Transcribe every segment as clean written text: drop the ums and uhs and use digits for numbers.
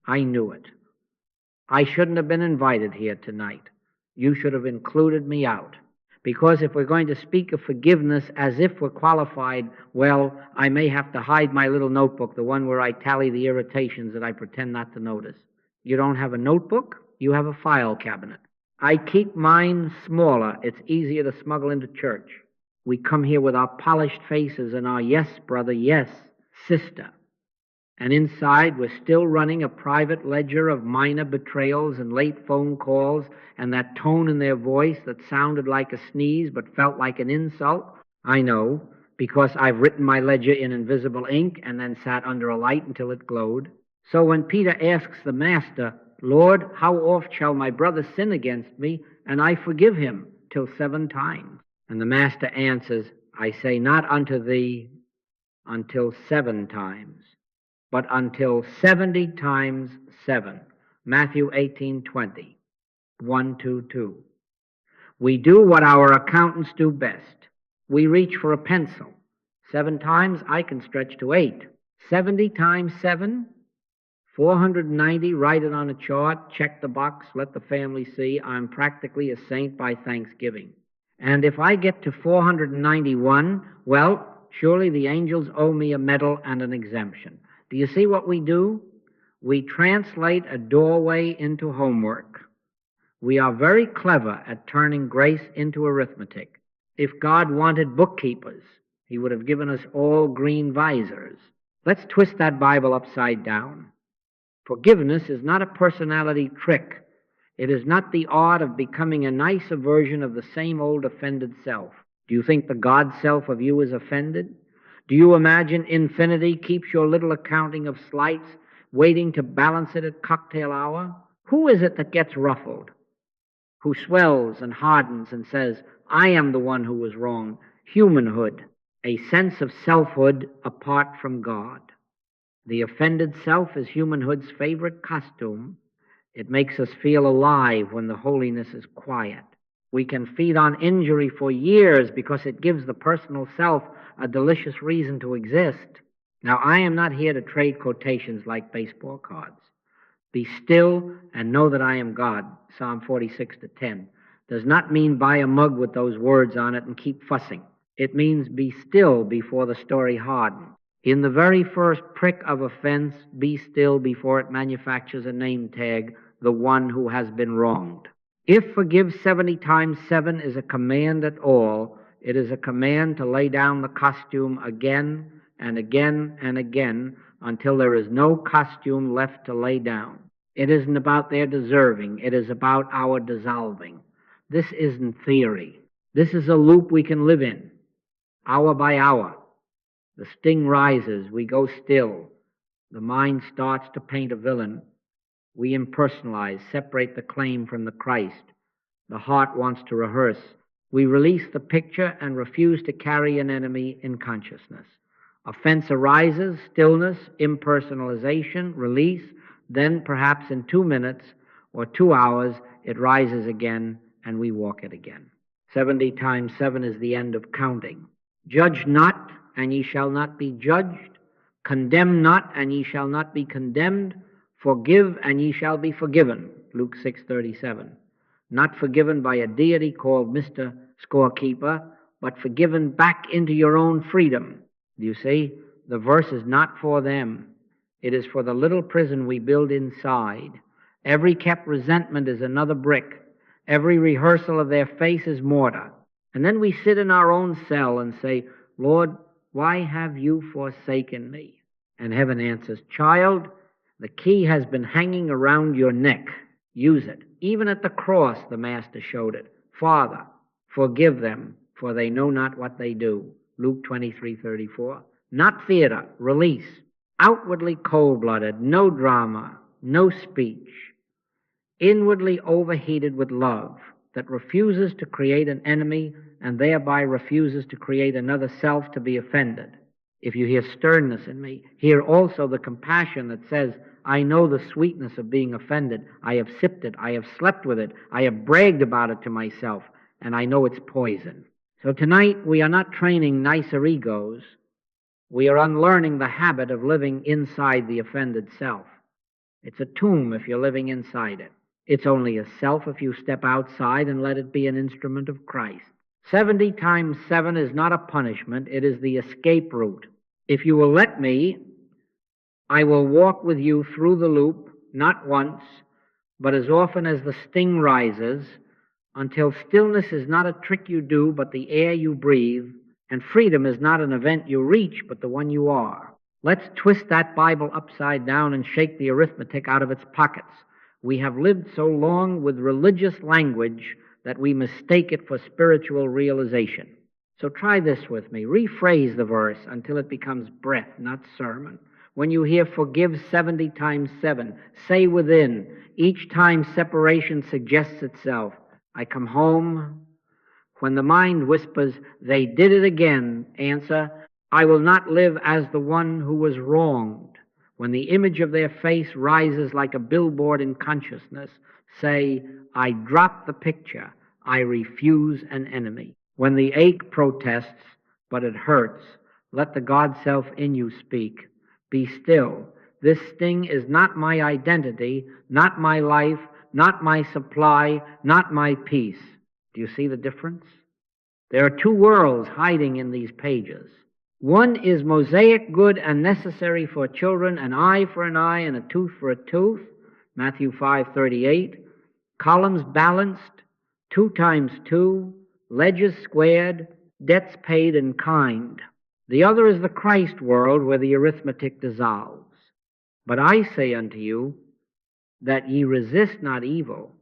I knew it. I shouldn't have been invited here tonight. You should have included me out. Because if we're going to speak of forgiveness as if we're qualified, well, I may have to hide my little notebook, the one where I tally the irritations that I pretend not to notice. You don't have a notebook? You have a file cabinet. I keep mine smaller. It's easier to smuggle into church. We come here with our polished faces and our yes, brother, yes, sister. And inside, we're still running a private ledger of minor betrayals and late phone calls and that tone in their voice that sounded like a sneeze but felt like an insult. I know, because I've written my ledger in invisible ink and then sat under a light until it glowed. So when Peter asks the Master, Lord, how oft shall my brother sin against me, and I forgive him? Till 7 times. And the Master answers, I say not unto thee until 7 times, but until 70 times 7. Matthew 18:20, 1, 2, 2. We do what our accountants do best. We reach for a pencil. 7 times, I can stretch to 8. 70 times 7, 490, write it on a chart, check the box, let the family see I'm practically a saint by Thanksgiving. And if I get to 491, well, surely the angels owe me a medal and an exemption. Do you see what we do? We translate a doorway into homework. We are very clever at turning grace into arithmetic. If God wanted bookkeepers, he would have given us all green visors. Let's twist that Bible upside down. Forgiveness is not a personality trick. It is not the art of becoming a nicer version of the same old offended self. Do you think the God self of you is offended? Do you imagine infinity keeps your little accounting of slights waiting to balance it at cocktail hour? Who is it that gets ruffled? Who swells and hardens and says, I am the one who was wrong? Humanhood, a sense of selfhood apart from God. The offended self is humanhood's favorite costume. It makes us feel alive when the holiness is quiet. We can feed on injury for years because it gives the personal self a delicious reason to exist. Now, I am not here to trade quotations like baseball cards. Be still and know that I am God, Psalm 46:10. Does not mean buy a mug with those words on it and keep fussing. It means be still before the story hardens. In the very first prick of offense, be still before it manufactures a name tag, the one who has been wronged. If forgive 70 times 7 is a command at all, it is a command to lay down the costume again and again and again until there is no costume left to lay down. It isn't about their deserving. It is about our dissolving. This isn't theory. This is a loop we can live in, hour by hour. The sting rises, we go still. The mind starts to paint a villain. We impersonalize, separate the claim from the Christ. The heart wants to rehearse. We release the picture and refuse to carry an enemy in consciousness. Offense arises, stillness, impersonalization, release. Then perhaps in 2 minutes or 2 hours, it rises again and we walk it again. 70 times 7 is the end of counting. Judge not, and ye shall not be judged. Condemn not, and ye shall not be condemned. Forgive, and ye shall be forgiven. Luke 6:37. Not forgiven by a deity called Mr. Scorekeeper, but forgiven back into your own freedom. Do you see? The verse is not for them. It is for the little prison we build inside. Every kept resentment is another brick. Every rehearsal of their face is mortar. And then we sit in our own cell and say, Lord, why have you forsaken me? And heaven answers, child, the key has been hanging around your neck. Use it. Even at the cross, the Master showed it. Father, forgive them, for they know not what they do. Luke 23:34. Not theater, release. Outwardly cold-blooded, no drama, no speech. Inwardly overheated with love that refuses to create an enemy and thereby refuses to create another self to be offended. If you hear sternness in me, hear also the compassion that says, I know the sweetness of being offended. I have sipped it. I have slept with it. I have bragged about it to myself, and I know it's poison. So tonight we are not training nicer egos. We are unlearning the habit of living inside the offended self. It's a tomb if you're living inside it. It's only a self if you step outside and let it be an instrument of Christ. 70 times 7 is not a punishment, it is the escape route. If you will let me, I will walk with you through the loop, not once, but as often as the sting rises, until stillness is not a trick you do, but the air you breathe, and freedom is not an event you reach, but the one you are. Let's twist that Bible upside down and shake the arithmetic out of its pockets. We have lived so long with religious language that we mistake it for spiritual realization. So try this with me. Rephrase the verse until it becomes breath, not sermon. When you hear forgive 70 times 7, say within, each time separation suggests itself, I come home. When the mind whispers, they did it again, answer, I will not live as the one who was wronged. When the image of their face rises like a billboard in consciousness, say, I drop the picture, I refuse an enemy. When the ache protests, but it hurts, let the God self in you speak. Be still. This sting is not my identity, not my life, not my supply, not my peace. Do you see the difference? There are two worlds hiding in these pages. One is Mosaic good and necessary for children, an eye for an eye and a tooth for a tooth, Matthew 5:38. Columns balanced, 2 times 2, ledgers squared, debts paid in kind. The other is the Christ world where the arithmetic dissolves. But I say unto you that ye resist not evil,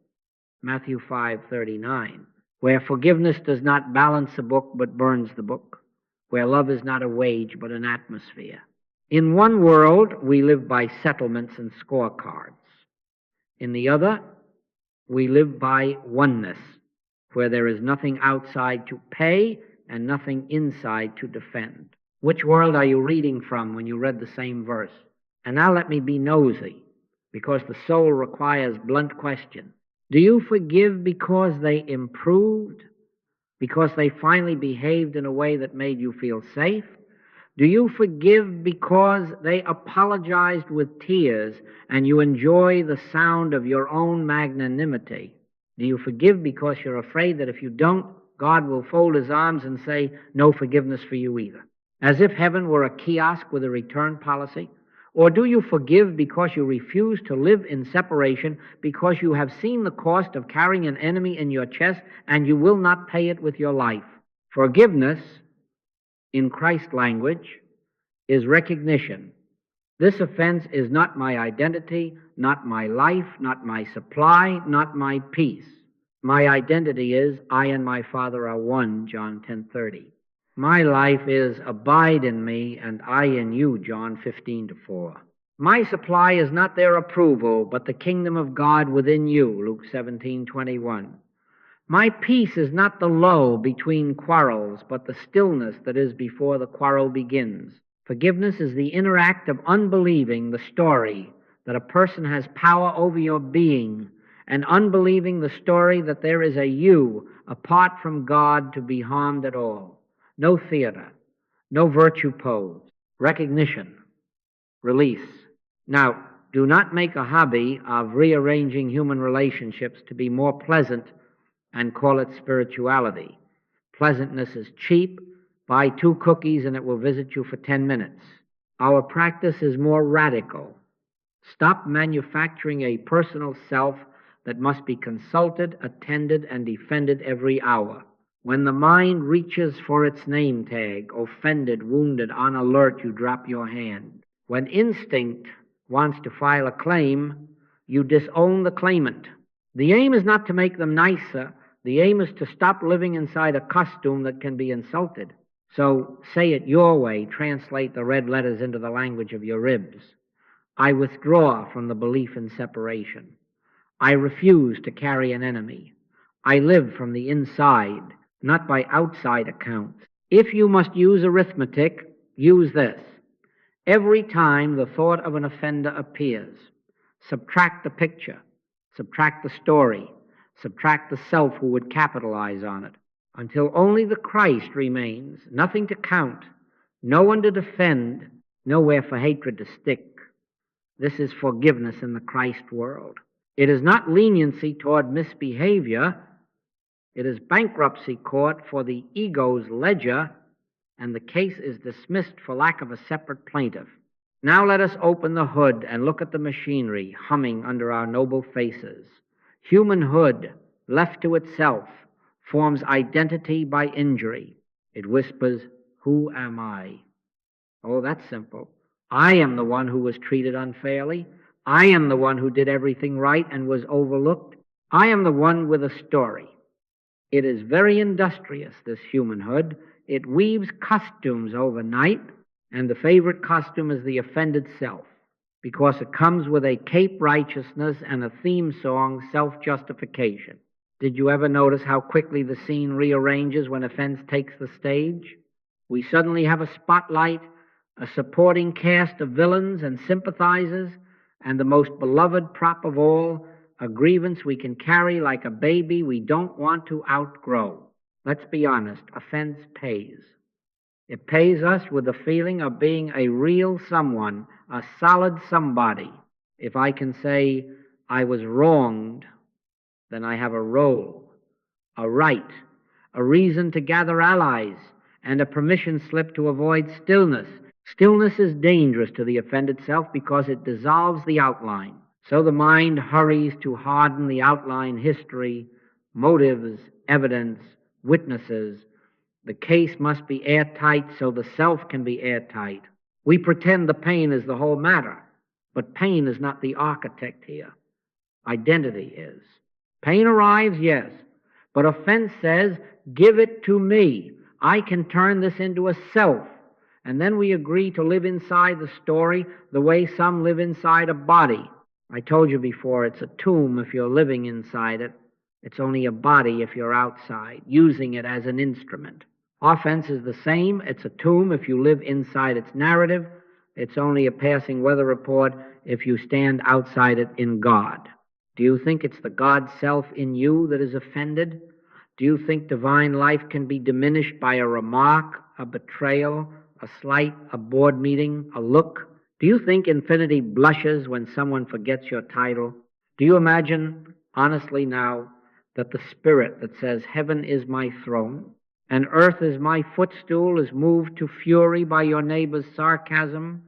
Matthew 5:39, where forgiveness does not balance a book but burns the book, where love is not a wage but an atmosphere. In one world, we live by settlements and scorecards. In the other, we live by oneness, where there is nothing outside to pay and nothing inside to defend. Which world are you reading from when you read the same verse? And now let me be nosy, because the soul requires blunt questions. Do you forgive because they improved? Because they finally behaved in a way that made you feel safe? Do you forgive because they apologized with tears and you enjoy the sound of your own magnanimity? Do you forgive because you're afraid that if you don't, God will fold his arms and say, no forgiveness for you either? As if heaven were a kiosk with a return policy? Or do you forgive because you refuse to live in separation, because you have seen the cost of carrying an enemy in your chest and you will not pay it with your life? Forgiveness, in Christ language, is recognition. This offense is not my identity, not my life, not my supply, not my peace. My identity is I and my Father are one, John 10:30. My life is abide in me and I in you, John 15:4. My supply is not their approval, but the kingdom of God within you, Luke 17:21. My peace is not the lull between quarrels, but the stillness that is before the quarrel begins. Forgiveness is the inner act of unbelieving the story that a person has power over your being, and unbelieving the story that there is a you apart from God to be harmed at all. No theater, no virtue pose, recognition, release. Now, do not make a hobby of rearranging human relationships to be more pleasant and call it spirituality. Pleasantness is cheap. Buy 2 cookies and it will visit you for 10 minutes. Our practice is more radical. Stop manufacturing a personal self that must be consulted, attended, and defended every hour. When the mind reaches for its name tag, offended, wounded, on alert, you drop your hand. When instinct wants to file a claim, you disown the claimant. The aim is not to make them nicer. The aim is to stop living inside a costume that can be insulted. So say it your way. Translate the red letters into the language of your ribs. I withdraw from the belief in separation. I refuse to carry an enemy. I live from the inside, not by outside accounts. If you must use arithmetic, use this. Every time the thought of an offender appears, subtract the picture, subtract the story, subtract the self who would capitalize on it, until only the Christ remains, nothing to count, no one to defend, nowhere for hatred to stick. This is forgiveness in the Christ world. It is not leniency toward misbehavior. It is bankruptcy court for the ego's ledger, and the case is dismissed for lack of a separate plaintiff. Now let us open the hood and look at the machinery humming under our noble faces. Humanhood, left to itself, forms identity by injury. It whispers, "Who am I?" Oh, that's simple. I am the one who was treated unfairly. I am the one who did everything right and was overlooked. I am the one with a story. It is very industrious, this humanhood. It weaves costumes overnight, and the favorite costume is the offended self, because it comes with a cape righteousness and a theme song, self-justification. Did you ever notice how quickly the scene rearranges when offense takes the stage? We suddenly have a spotlight, a supporting cast of villains and sympathizers, and the most beloved prop of all, a grievance we can carry like a baby we don't want to outgrow. Let's be honest, offense pays. It pays us with the feeling of being a real someone, a solid somebody. If I can say, I was wronged, then I have a role, a right, a reason to gather allies, and a permission slip to avoid stillness. Stillness is dangerous to the offended self because it dissolves the outline. So the mind hurries to harden the outline history, motives, evidence, witnesses. The case must be airtight so the self can be airtight. We pretend the pain is the whole matter, but pain is not the architect here. Identity is. Pain arrives, yes, but offense says, give it to me. I can turn this into a self. And then we agree to live inside the story the way some live inside a body. I told you before, it's a tomb if you're living inside it. It's only a body if you're outside, using it as an instrument. Offense is the same. It's a tomb if you live inside its narrative. It's only a passing weather report if you stand outside it in God. Do you think it's the God self in you that is offended? Do you think divine life can be diminished by a remark, a betrayal, a slight, a board meeting, a look? Do you think infinity blushes when someone forgets your title? Do you imagine, honestly now, that the spirit that says, heaven is my throne, and earth is my footstool, is moved to fury by your neighbor's sarcasm?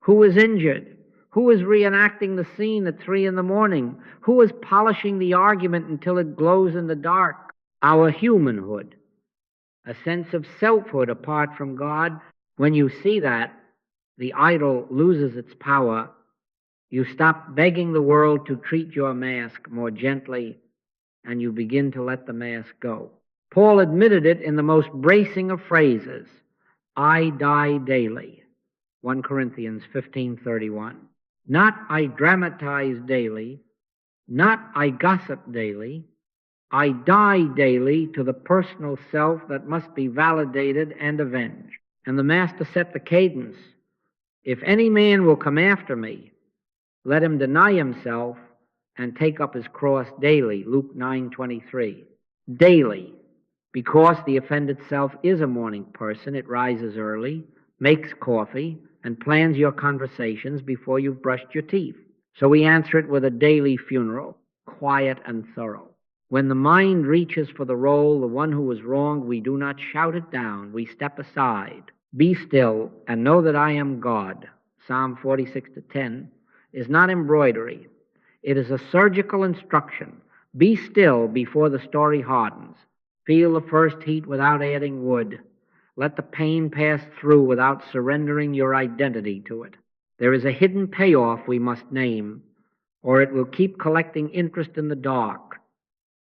Who is injured? Who is reenacting the scene at 3 a.m? Who is polishing the argument until it glows in the dark? Our humanhood, a sense of selfhood apart from God. When you see that, the idol loses its power. You stop begging the world to treat your mask more gently, and you begin to let the mask go. Paul admitted it in the most bracing of phrases. I die daily. 1 Corinthians 15:31. Not I dramatize daily, not I gossip daily. I die daily to the personal self that must be validated and avenged. And the Master set the cadence. If any man will come after me, let him deny himself and take up his cross daily. Luke 9:23. Daily. Because the offended self is a morning person, it rises early, makes coffee, and plans your conversations before you've brushed your teeth. So we answer it with a daily funeral, quiet and thorough. When the mind reaches for the role, the one who was wronged, we do not shout it down. We step aside. Be still and know that I am God. Psalm 46:10 is not embroidery. It is a surgical instruction. Be still before the story hardens. Feel the first heat without adding wood. Let the pain pass through without surrendering your identity to it. There is a hidden payoff we must name, or it will keep collecting interest in the dark.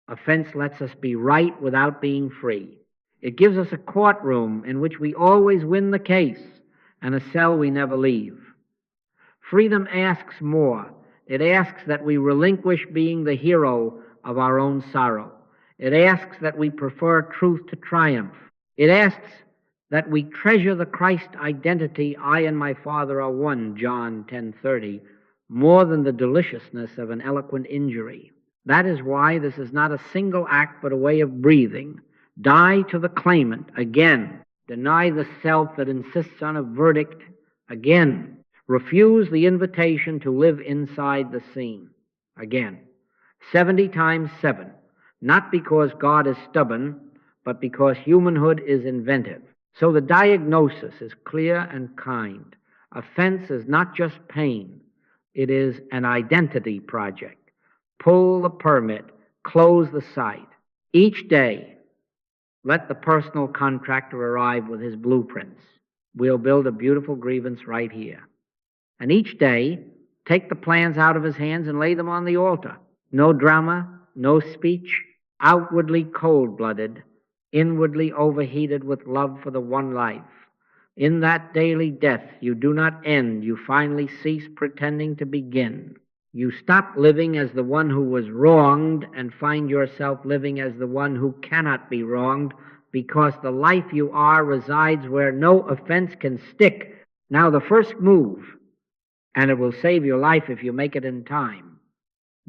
Offense lets us be right without being free. It gives us a courtroom in which we always win the case, and a cell we never leave. Freedom asks more. It asks that we relinquish being the hero of our own sorrow. It asks that we prefer truth to triumph. It asks that we treasure the Christ identity, I and my Father are one, John 10:30, more than the deliciousness of an eloquent injury. That is why this is not a single act but a way of breathing. Die to the claimant again. Deny the self that insists on a verdict again. Refuse the invitation to live inside the scene. Again, 70 times 7. Not because God is stubborn, but because humanhood is inventive. So the diagnosis is clear and kind. Offense is not just pain. It is an identity project. Pull the permit. Close the site. Each day, let the personal contractor arrive with his blueprints. We'll build a beautiful grievance right here. And each day, take the plans out of his hands and lay them on the altar. No drama, no speech, outwardly cold-blooded, inwardly overheated with love for the one life. In that daily death, you do not end. You finally cease pretending to begin. You stop living as the one who was wronged and find yourself living as the one who cannot be wronged, because the life you are resides where no offense can stick. Now the first move, and it will save your life if you make it in time.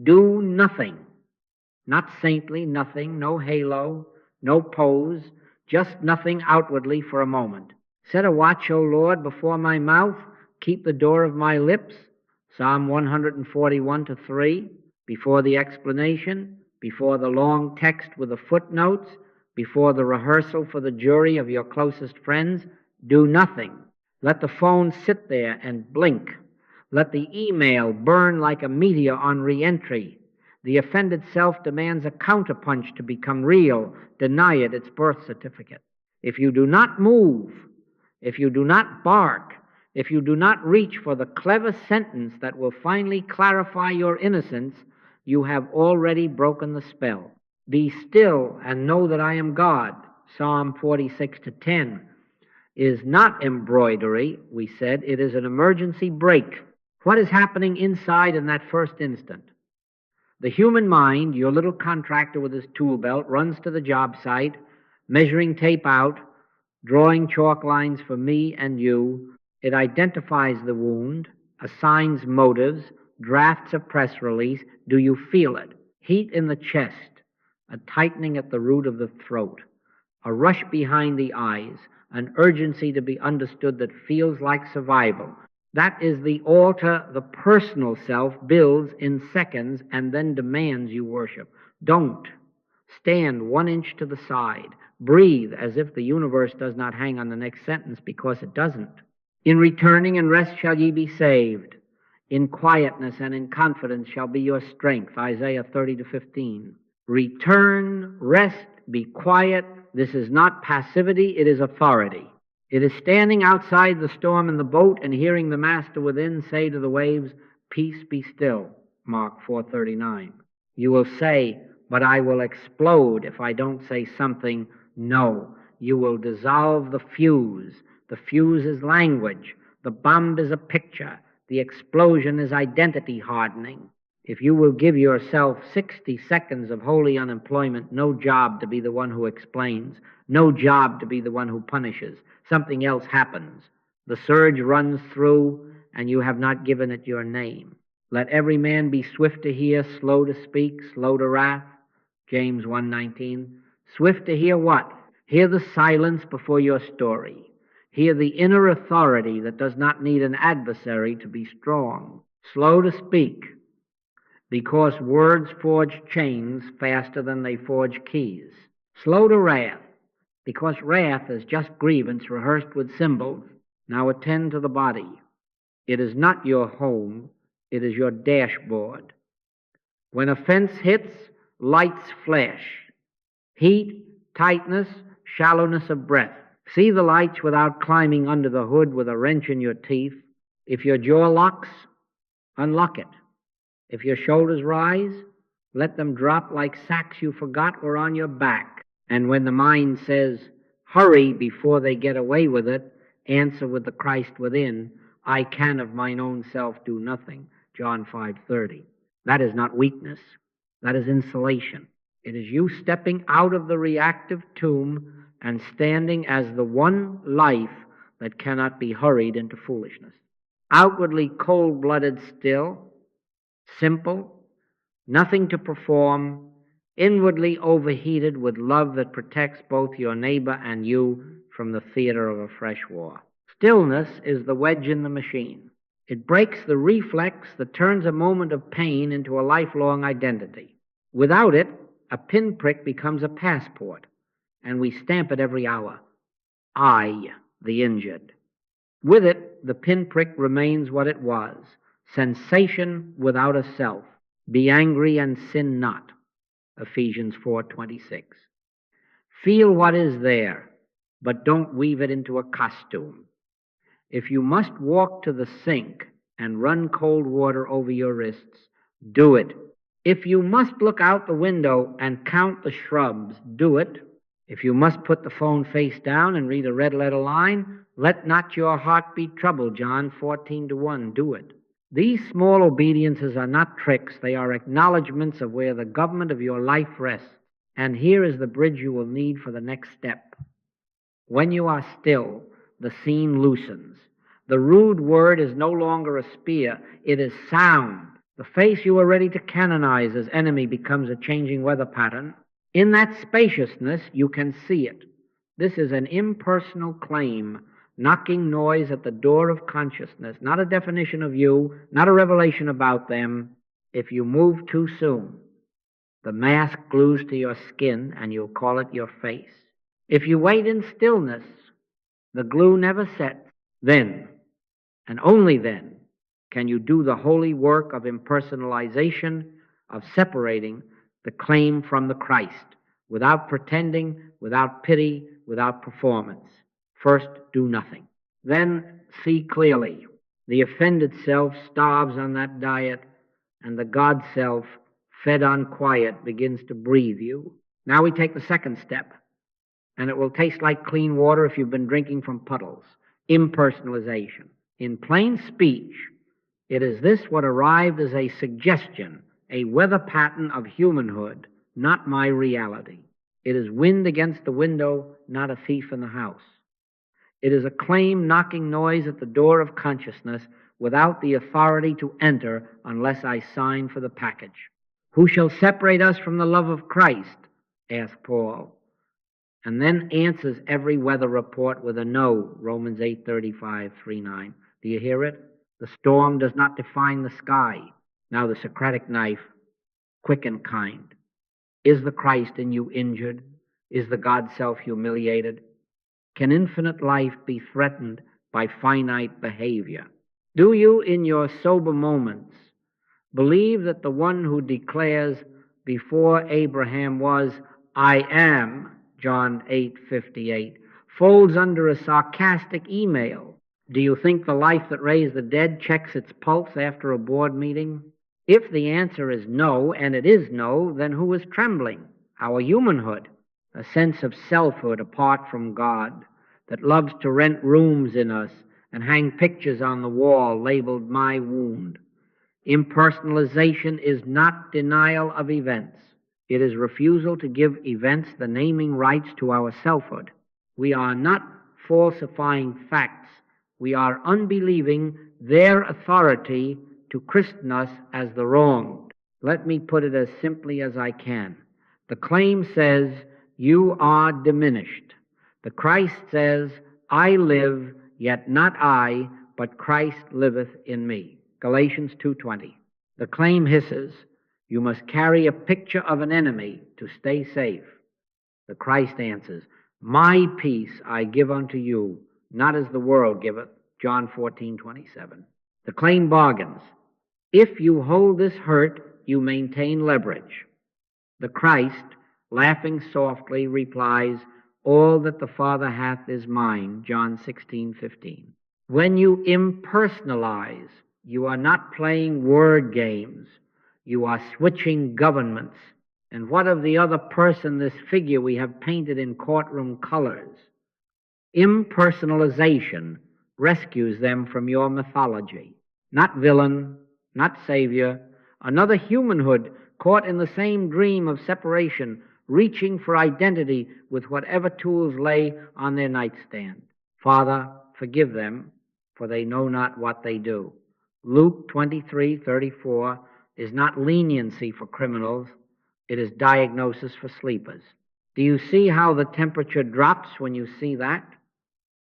Do nothing. Not saintly, nothing, no halo, no pose, just nothing outwardly for a moment. Set a watch, O Lord, before my mouth, keep the door of my lips, Psalm 141-3, before the explanation, before the long text with the footnotes, before the rehearsal for the jury of your closest friends. Do nothing. Let the phone sit there and blink. Let the email burn like a meteor on re-entry. The offended self demands a counterpunch to become real. Deny it its birth certificate. If you do not move, if you do not bark, if you do not reach for the clever sentence that will finally clarify your innocence, you have already broken the spell. Be still and know that I am God. Psalm 46-10 is not embroidery, we said. It is an emergency brake. What is happening inside in that first instant? The human mind, your little contractor with his tool belt, runs to the job site, measuring tape out, drawing chalk lines for me and you. It identifies the wound, assigns motives, drafts a press release. Do you feel it? Heat in the chest, a tightening at the root of the throat, a rush behind the eyes, an urgency to be understood that feels like survival. That is the altar the personal self builds in seconds and then demands you worship. Don't. Stand 1 inch to the side. Breathe as if the universe does not hang on the next sentence, because it doesn't. In returning and rest shall ye be saved. In quietness and in confidence shall be your strength. Isaiah 30-15. Return, rest, be quiet. This is not passivity, it is authority. It is standing outside the storm in the boat and hearing the master within say to the waves, "Peace, be still." Mark 4:39. You will say, "But I will explode if I don't say something." No, you will dissolve the fuse. The fuse is language. The bomb is a picture. The explosion is identity hardening. If you will give yourself 60 seconds of holy unemployment, no job to be the one who explains, no job to be the one who punishes, something else happens. The surge runs through, and you have not given it your name. Let every man be swift to hear, slow to speak, slow to wrath. James 1:19. Swift to hear what? Hear the silence before your story. Hear the inner authority that does not need an adversary to be strong. Slow to speak, because words forge chains faster than they forge keys. Slow to wrath, because wrath is just grievance rehearsed with symbols. Now attend to the body. It is not your home, it is your dashboard. When offense hits, lights flash. Heat, tightness, shallowness of breath. See the lights without climbing under the hood with a wrench in your teeth. If your jaw locks, unlock it. If your shoulders rise, let them drop like sacks you forgot were on your back. And when the mind says, hurry before they get away with it, answer with the Christ within, I can of mine own self do nothing. John 5:30. That is not weakness. That is insulation. It is you stepping out of the reactive tomb and standing as the one life that cannot be hurried into foolishness. Outwardly cold-blooded still, simple, nothing to perform, inwardly overheated with love that protects both your neighbor and you from the theater of a fresh war. Stillness is the wedge in the machine. It breaks the reflex that turns a moment of pain into a lifelong identity. Without it, a pinprick becomes a passport, and we stamp it every hour. I, the injured. With it, the pinprick remains what it was, sensation without a self. Be angry and sin not. Ephesians 4:26. Feel what is there, but don't weave it into a costume. If you must walk to the sink and run cold water over your wrists, do it. If you must look out the window and count the shrubs, do it. If you must put the phone face down and read a red letter line, let not your heart be troubled, John 14:1, do it. These small obediences are not tricks, they are acknowledgments of where the government of your life rests. And here is the bridge you will need for the next step. When you are still, the scene loosens. The rude word is no longer a spear, it is sound. The face you are ready to canonize as enemy becomes a changing weather pattern. In that spaciousness, you can see it. This is an impersonal claim, knocking noise at the door of consciousness, not a definition of you, not a revelation about them. If you move too soon, the mask glues to your skin and you'll call it your face. If you wait in stillness, the glue never sets. Then, and only then, can you do the holy work of impersonalization, of separating the claim from the Christ, without pretending, without pity, without performance. First, do nothing. Then, see clearly. The offended self starves on that diet, and the God self, fed on quiet, begins to breathe you. Now we take the second step, and it will taste like clean water if you've been drinking from puddles. Impersonalization. In plain speech, it is this what arrived as a suggestion, a weather pattern of humanhood, not my reality. It is wind against the window, not a thief in the house. It is a claim knocking noise at the door of consciousness without the authority to enter unless I sign for the package. Who shall separate us from the love of Christ? Asked Paul. And then answers every weather report with a no, Romans 8:35, 3:9. Do you hear it? The storm does not define the sky. Now the Socratic knife, quick and kind. Is the Christ in you injured? Is the God self humiliated? Can infinite life be threatened by finite behavior? Do you, in your sober moments, believe that the one who declares before Abraham was, I am, John 8:58, folds under a sarcastic email? Do you think the life that raised the dead checks its pulse after a board meeting? If the answer is no, and it is no, then who is trembling? Our humanhood, a sense of selfhood apart from God, that loves to rent rooms in us and hang pictures on the wall labeled my wound. Impersonalization is not denial of events. It is refusal to give events the naming rights to our selfhood. We are not falsifying facts. We are unbelieving their authority to christen us as the wronged. Let me put it as simply as I can. The claim says, you are diminished. The Christ says, I live, yet not I, but Christ liveth in me. Galatians 2:20. The claim hisses, you must carry a picture of an enemy to stay safe. The Christ answers, my peace I give unto you, not as the world giveth. John 14:27. The claim bargains. If you hold this hurt, you maintain leverage. The Christ, laughing softly, replies, all that the Father hath is mine. John 16:15. When you impersonalize, you are not playing word games. You are switching governments. And what of the other person, this figure we have painted in courtroom colors? Impersonalization rescues them from your mythology. Not villain, not savior, another humanhood caught in the same dream of separation, reaching for identity with whatever tools lay on their nightstand. Father, forgive them, for they know not what they do. Luke 23:34 is not leniency for criminals, it is diagnosis for sleepers. Do you see how the temperature drops when you see that?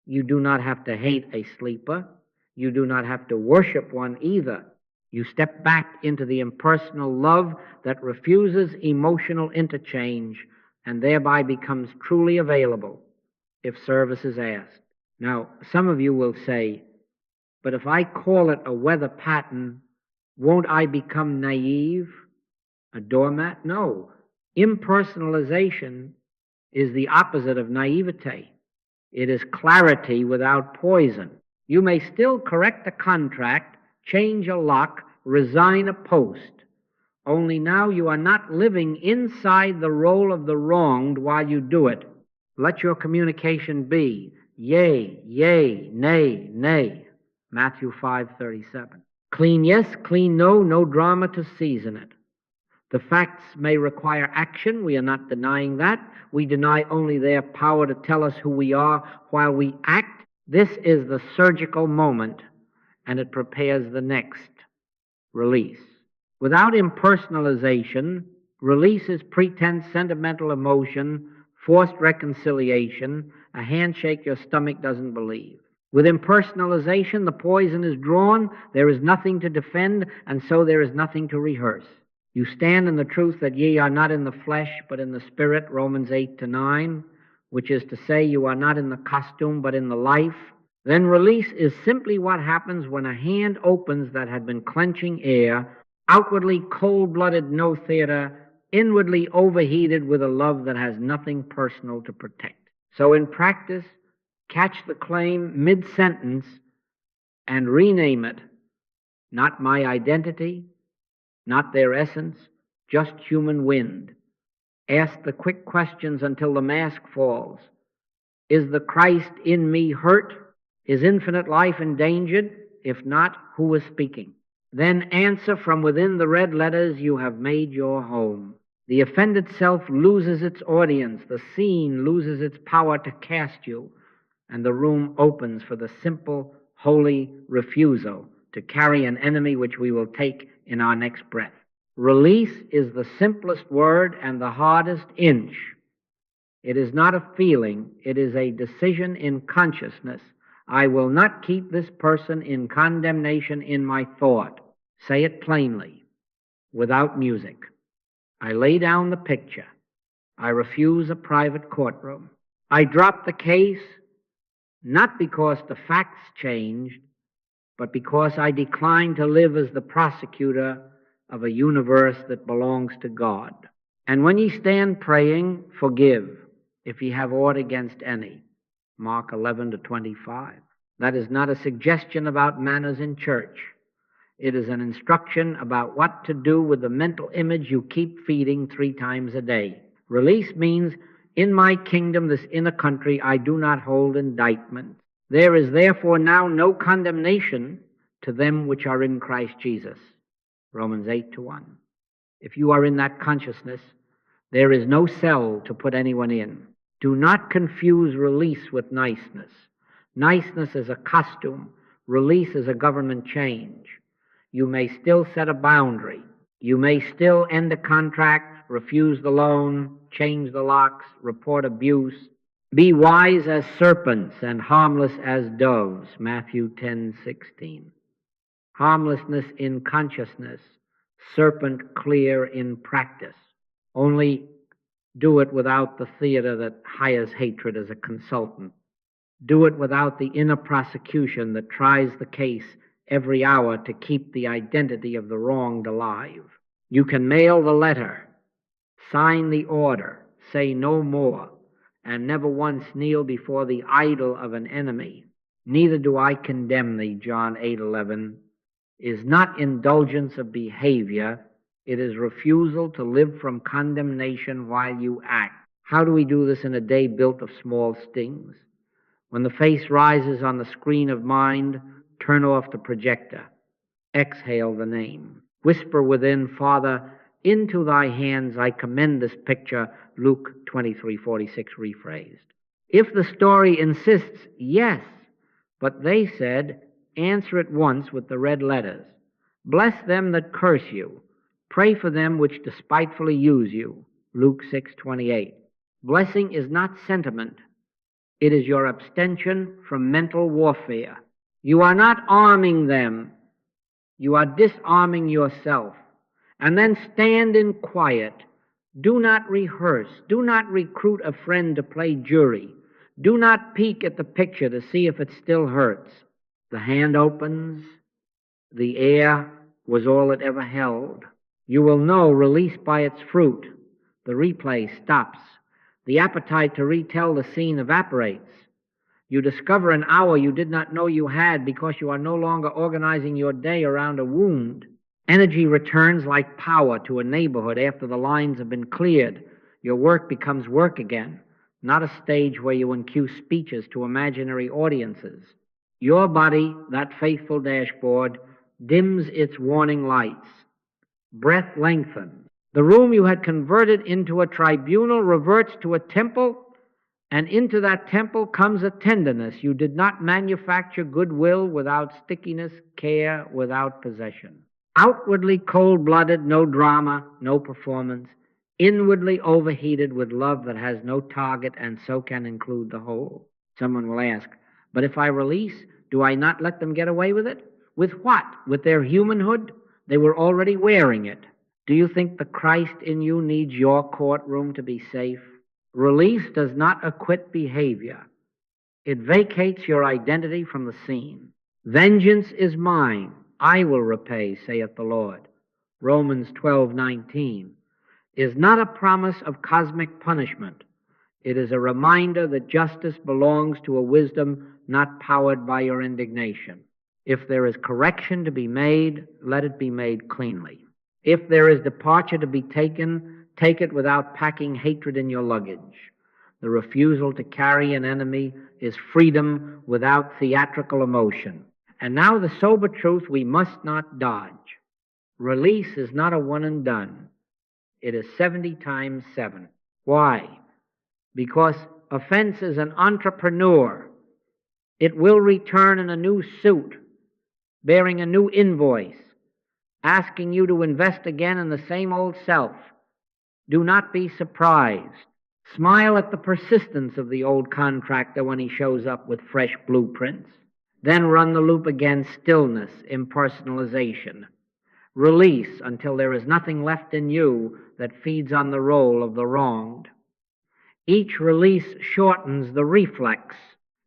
You do not have to hate a sleeper. You do not have to worship one either. You step back into the impersonal love that refuses emotional interchange and thereby becomes truly available if service is asked. Now, some of you will say, but if I call it a weather pattern, won't I become naive, a doormat? No. Impersonalization is the opposite of naivete. It is clarity without poison. You may still correct a contract, change a lock, resign a post. Only now you are not living inside the role of the wronged while you do it. Let your communication be yea, yea, nay, nay. Matthew 5:37. Clean yes, clean no, no drama to season it. The facts may require action. We are not denying that. We deny only their power to tell us who we are while we act. This is the surgical moment, and it prepares the next release. Without impersonalization, release is pretense, sentimental emotion, forced reconciliation, a handshake your stomach doesn't believe. With impersonalization, the poison is drawn, there is nothing to defend, and so there is nothing to rehearse. You stand in the truth that ye are not in the flesh, but in the spirit, Romans 8-9, which is to say you are not in the costume, but in the life. Then release is simply what happens when a hand opens that had been clenching air, outwardly cold-blooded, no theater, inwardly overheated with a love that has nothing personal to protect. So in practice, catch the claim mid-sentence and rename it, not my identity, not their essence, just human wind. Ask the quick questions until the mask falls. Is the Christ in me hurt? Is infinite life endangered? If not, who is speaking? Then answer from within the red letters, you have made your home. The offended self loses its audience. The scene loses its power to cast you. And the room opens for the simple, holy refusal to carry an enemy which we will take in our next breath. Release is the simplest word and the hardest inch. It is not a feeling, it is a decision in consciousness. I will not keep this person in condemnation in my thought. Say it plainly, without music. I lay down the picture. I refuse a private courtroom. I drop the case, not because the facts changed, but because I decline to live as the prosecutor of a universe that belongs to God. And when ye stand praying, forgive, if ye have aught against any. Mark 11-25. That is not a suggestion about manners in church. It is an instruction about what to do with the mental image you keep feeding 3 times a day. Release means, in my kingdom, this inner country, I do not hold indictment. There is therefore now no condemnation to them which are in Christ Jesus. Romans 8-1. If you are in that consciousness, there is no cell to put anyone in. Do not confuse release with niceness. Niceness is a costume. Release is a government change. You may still set a boundary. You may still end a contract, refuse the loan, change the locks, report abuse. Be wise as serpents and harmless as doves, Matthew 10:16. Harmlessness in consciousness, serpent clear in practice. Only do it without the theater that hires hatred as a consultant. Do it without the inner prosecution that tries the case every hour to keep the identity of the wronged alive. You can mail the letter, sign the order, say no more, and never once kneel before the idol of an enemy. Neither do I condemn thee, John 8:11, is not indulgence of behavior. It is refusal to live from condemnation while you act. How do we do this in a day built of small stings? When the face rises on the screen of mind, turn off the projector. Exhale the name. Whisper within, Father, into thy hands I commend this picture, Luke 23:46 rephrased. If the story insists, yes, but they said, answer at once with the red letters. Bless them that curse you. Pray for them which despitefully use you, Luke 6:28. Blessing is not sentiment. It is your abstention from mental warfare. You are not arming them. You are disarming yourself. And then stand in quiet. Do not rehearse. Do not recruit a friend to play jury. Do not peek at the picture to see if it still hurts. The hand opens. The air was all it ever held. You will know, released by its fruit. The replay stops. The appetite to retell the scene evaporates. You discover an hour you did not know you had because you are no longer organizing your day around a wound. Energy returns like power to a neighborhood after the lines have been cleared. Your work becomes work again, not a stage where you encue speeches to imaginary audiences. Your body, that faithful dashboard, dims its warning lights. Breath lengthens. The room you had converted into a tribunal reverts to a temple, and into that temple comes a tenderness. You did not manufacture goodwill without stickiness, care without possession. Outwardly cold-blooded, no drama, no performance. Inwardly overheated with love that has no target and so can include the whole. Someone will ask, but if I release, do I not let them get away with it? With what? With their humanhood? They were already wearing it. Do you think the Christ in you needs your courtroom to be safe? Release does not acquit behavior. It vacates your identity from the scene. Vengeance is mine. I will repay, saith the Lord. Romans 12:19 is not a promise of cosmic punishment. It is a reminder that justice belongs to a wisdom not powered by your indignation. If there is correction to be made, let it be made cleanly. If there is departure to be taken, take it without packing hatred in your luggage. The refusal to carry an enemy is freedom without theatrical emotion. And now the sober truth we must not dodge. Release is not a one and done. It is 70 times 7. Why? Because offense is an entrepreneur. It will return in a new suit, bearing a new invoice, asking you to invest again in the same old self. Do not be surprised. Smile at the persistence of the old contractor when he shows up with fresh blueprints. Then run the loop again, stillness, impersonalization. Release until there is nothing left in you that feeds on the role of the wronged. Each release shortens the reflex.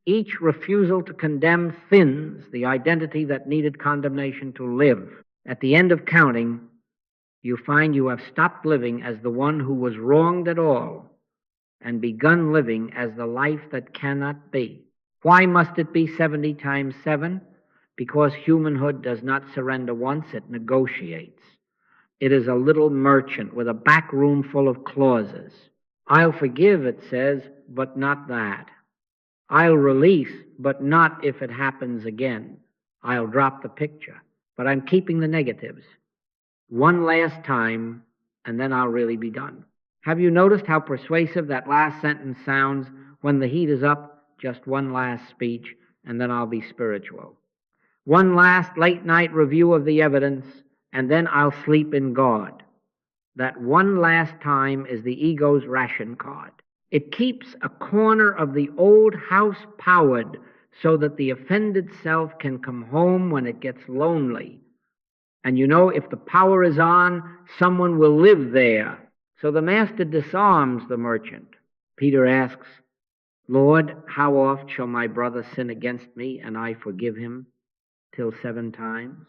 Each refusal to condemn thins the identity that needed condemnation to live. At the end of counting, you find you have stopped living as the one who was wronged at all and begun living as the life that cannot be. Why must it be 70 times 7? Because humanhood does not surrender once, it negotiates. It is a little merchant with a back room full of clauses. I'll forgive, it says, but not that. I'll release, but not if it happens again. I'll drop the picture, but I'm keeping the negatives. One last time, and then I'll really be done. Have you noticed how persuasive that last sentence sounds? When the heat is up, just one last speech, and then I'll be spiritual. One last late-night review of the evidence, and then I'll sleep in God. That one last time is the ego's ration card. It keeps a corner of the old house powered so that the offended self can come home when it gets lonely. And you know, if the power is on, someone will live there. So the master disarms the merchant. Peter asks, Lord, how oft shall my brother sin against me and I forgive him? Till 7 times.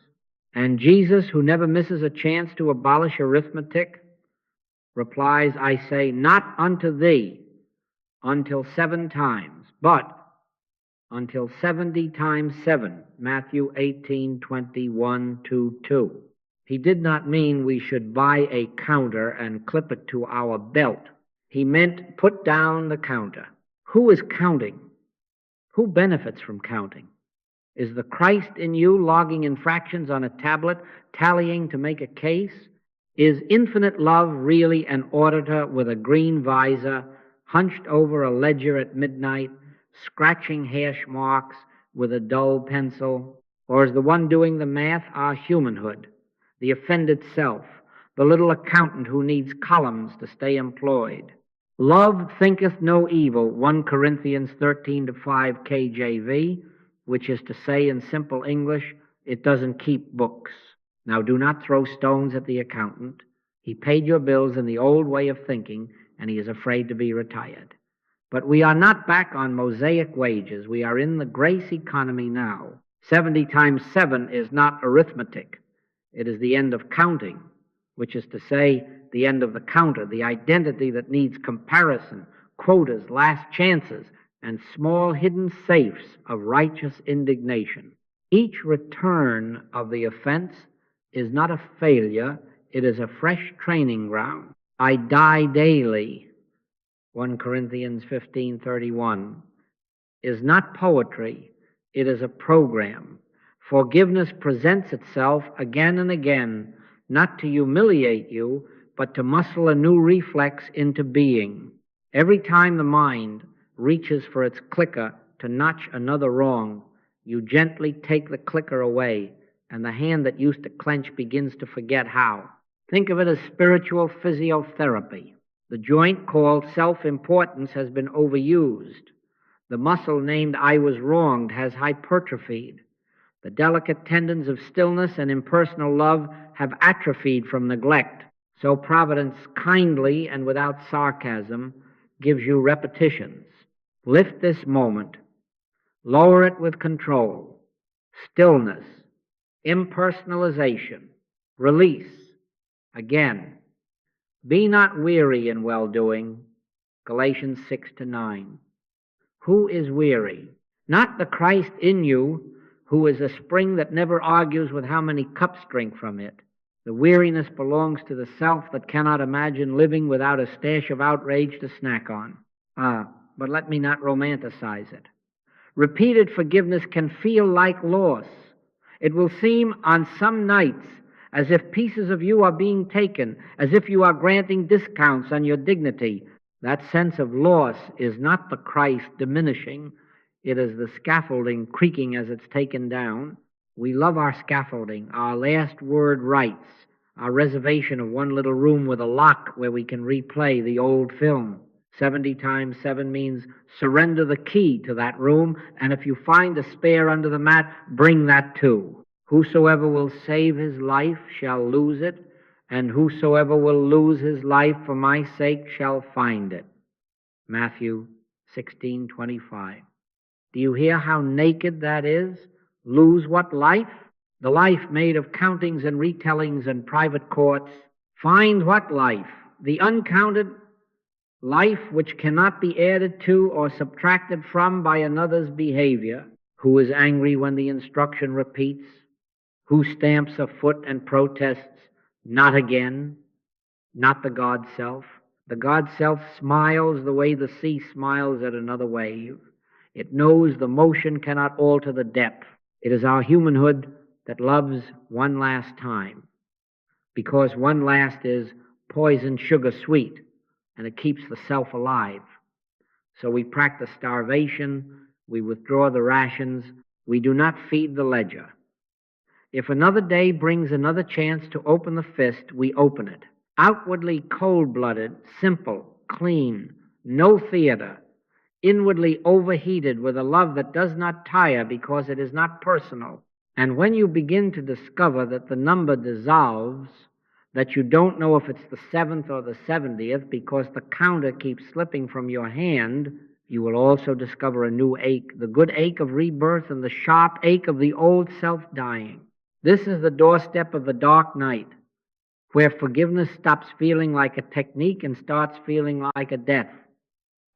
And Jesus, who never misses a chance to abolish arithmetic, replies, I say, not unto thee until 7 times, but until 70 times 7. Matthew 18:21-2. He did not mean we should buy a counter and clip it to our belt. He meant put down the counter. Who is counting? Who benefits from counting? Is the Christ in you logging infractions on a tablet, tallying to make a case? Is infinite love really an auditor with a green visor, hunched over a ledger at midnight, scratching hash marks with a dull pencil? Or is the one doing the math our humanhood, the offended self, the little accountant who needs columns to stay employed? Love thinketh no evil, 1 Corinthians 13-5 KJV, which is to say in simple English, it doesn't keep books. Now do not throw stones at the accountant. He paid your bills in the old way of thinking, and he is afraid to be retired. But we are not back on Mosaic wages. We are in the grace economy now. 70 times 7 is not arithmetic. It is the end of counting, which is to say, the end of the counter, the identity that needs comparison, quotas, last chances, and small hidden safes of righteous indignation. Each return of the offense is not a failure, it is a fresh training ground. I die daily, 1 Corinthians 15:31, is not poetry, it is a program. Forgiveness presents itself again and again, not to humiliate you, but to muscle a new reflex into being. Every time the mind reaches for its clicker to notch another wrong, you gently take the clicker away, and the hand that used to clench begins to forget how. Think of it as spiritual physiotherapy. The joint called self-importance has been overused. The muscle named I was wronged has hypertrophied. The delicate tendons of stillness and impersonal love have atrophied from neglect. So Providence kindly and without sarcasm gives you repetitions. Lift this moment. Lower it with control. Stillness. Impersonalization. Release. Again. Be not weary in well-doing. Galatians 6-9. Who is weary? Not the Christ in you, who is a spring that never argues with how many cups drink from it. The weariness belongs to the self that cannot imagine living without a stash of outrage to snack on. But let me not romanticize it. Repeated forgiveness can feel like loss. It will seem on some nights as if pieces of you are being taken, as if you are granting discounts on your dignity. That sense of loss is not the Christ diminishing. It is the scaffolding creaking as it's taken down. We love our scaffolding, our last word rights, our reservation of one little room with a lock where we can replay the old film. 70 times 7 means surrender the key to that room, and if you find a spare under the mat, bring that too. Whosoever will save his life shall lose it, and whosoever will lose his life for my sake shall find it. Matthew 16:25. Do you hear how naked that is? Lose what life? The life made of countings and retellings and private courts. Find what life? The uncounted life which cannot be added to or subtracted from by another's behavior. Who is angry when the instruction repeats? Who stamps a foot and protests, not again? Not the God self. The God self smiles the way the sea smiles at another wave. It knows the motion cannot alter the depth. It is our humanhood that loves one last time, because one last is poison sugar sweet, and it keeps the self alive. So we practice starvation, we withdraw the rations, we do not feed the ledger. If another day brings another chance to open the fist, we open it. Outwardly cold-blooded, simple, clean, no theater, inwardly overheated with a love that does not tire because it is not personal. And when you begin to discover that the number dissolves, that you don't know if it's the 7th or the 70th because the counter keeps slipping from your hand, you will also discover a new ache, the good ache of rebirth and the sharp ache of the old self dying. This is the doorstep of the dark night, where forgiveness stops feeling like a technique and starts feeling like a death.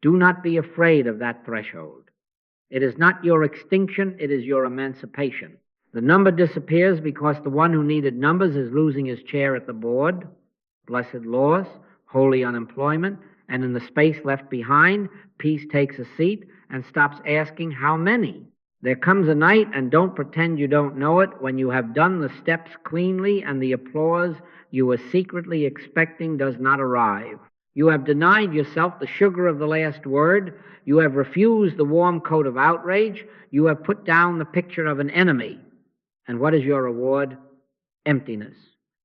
Do not be afraid of that threshold. It is not your extinction, it is your emancipation. The number disappears because the one who needed numbers is losing his chair at the board. Blessed loss, holy unemployment, and in the space left behind, peace takes a seat and stops asking how many. There comes a night, and don't pretend you don't know it, when you have done the steps cleanly and the applause you were secretly expecting does not arrive. You have denied yourself the sugar of the last word. You have refused the warm coat of outrage. You have put down the picture of an enemy. And what is your reward? Emptiness.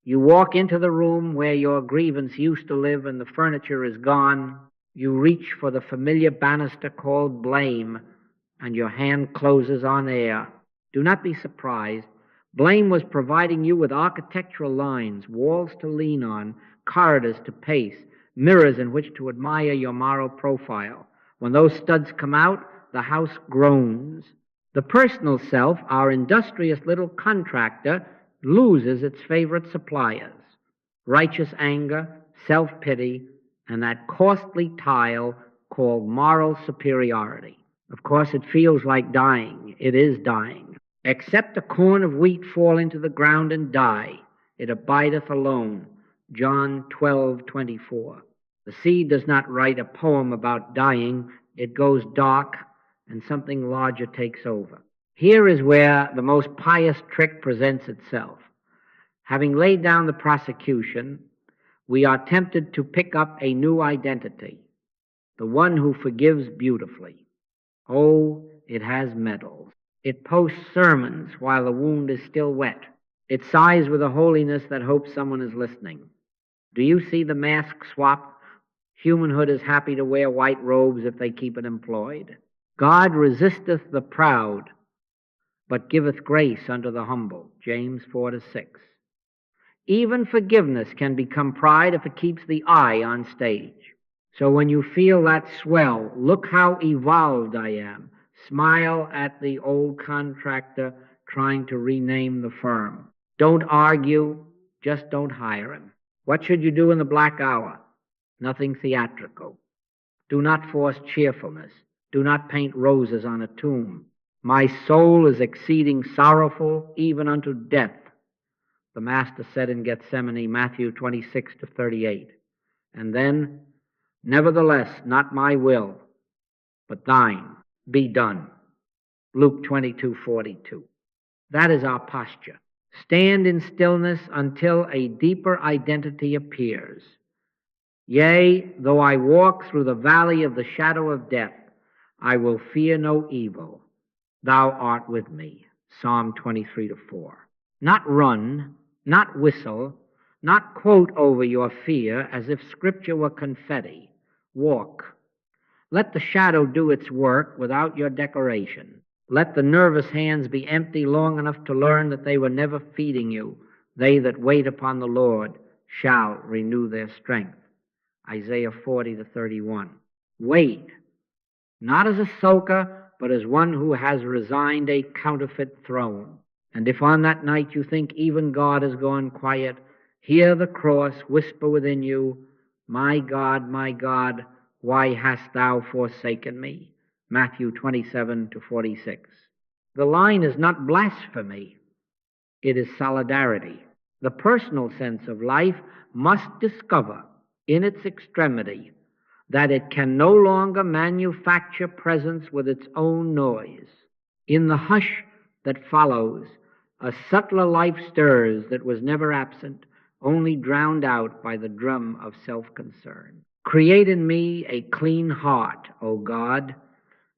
You walk into the room where your grievance used to live and the furniture is gone. You reach for the familiar banister called blame, and your hand closes on air. Do not be surprised. Blame was providing you with architectural lines, walls to lean on, corridors to pace, mirrors in which to admire your moral profile. When those studs come out, the house groans. The personal self, our industrious little contractor, loses its favorite suppliers: righteous anger, self-pity, and that costly tile called moral superiority. Of course, it feels like dying. It is dying. Except a corn of wheat fall into the ground and die, it abideth alone. John 12:24. The seed does not write a poem about dying. It goes dark, and something larger takes over. Here is where the most pious trick presents itself. Having laid down the prosecution, we are tempted to pick up a new identity, the one who forgives beautifully. Oh, it has medals. It posts sermons while the wound is still wet. It sighs with a holiness that hopes someone is listening. Do you see the mask swap? Humanhood is happy to wear white robes if they keep it employed. God resisteth the proud, but giveth grace unto the humble. James 4:6. Even forgiveness can become pride if it keeps the eye on stage. So when you feel that swell, look how evolved I am. Smile at the old contractor trying to rename the firm. Don't argue, just don't hire him. What should you do in the black hour? Nothing theatrical. Do not force cheerfulness. Do not paint roses on a tomb. My soul is exceeding sorrowful, even unto death, the Master said in Gethsemane, Matthew 26-38. And then, nevertheless, not my will, but thine be done. Luke 22:42. That is our posture. Stand in stillness until a deeper identity appears. Yea, though I walk through the valley of the shadow of death, I will fear no evil. Thou art with me. Psalm 23-4. Not run, not whistle, not quote over your fear as if Scripture were confetti. Walk. Let the shadow do its work without your decoration. Let the nervous hands be empty long enough to learn that they were never feeding you. They that wait upon the Lord shall renew their strength. Isaiah 40-31. Wait, not as a soaker, but as one who has resigned a counterfeit throne. And if on that night you think even God has gone quiet, hear the cross whisper within you, my God, why hast thou forsaken me? Matthew 27-46. The line is not blasphemy, it is solidarity. The personal sense of life must discover in its extremity that it can no longer manufacture presence with its own noise. In the hush that follows, a subtler life stirs that was never absent, only drowned out by the drum of self-concern. Create in me a clean heart, O God,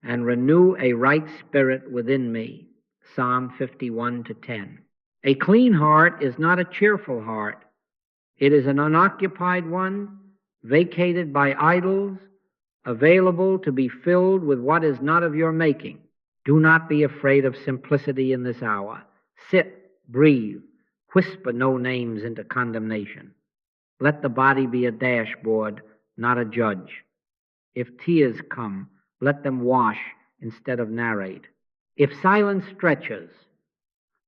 and renew a right spirit within me. Psalm 51-10. A clean heart is not a cheerful heart. It is an unoccupied one, vacated by idols, available to be filled with what is not of your making. Do not be afraid of simplicity in this hour. Sit, breathe, whisper no names into condemnation. Let the body be a dashboard, not a judge. If tears come, let them wash instead of narrate. If silence stretches,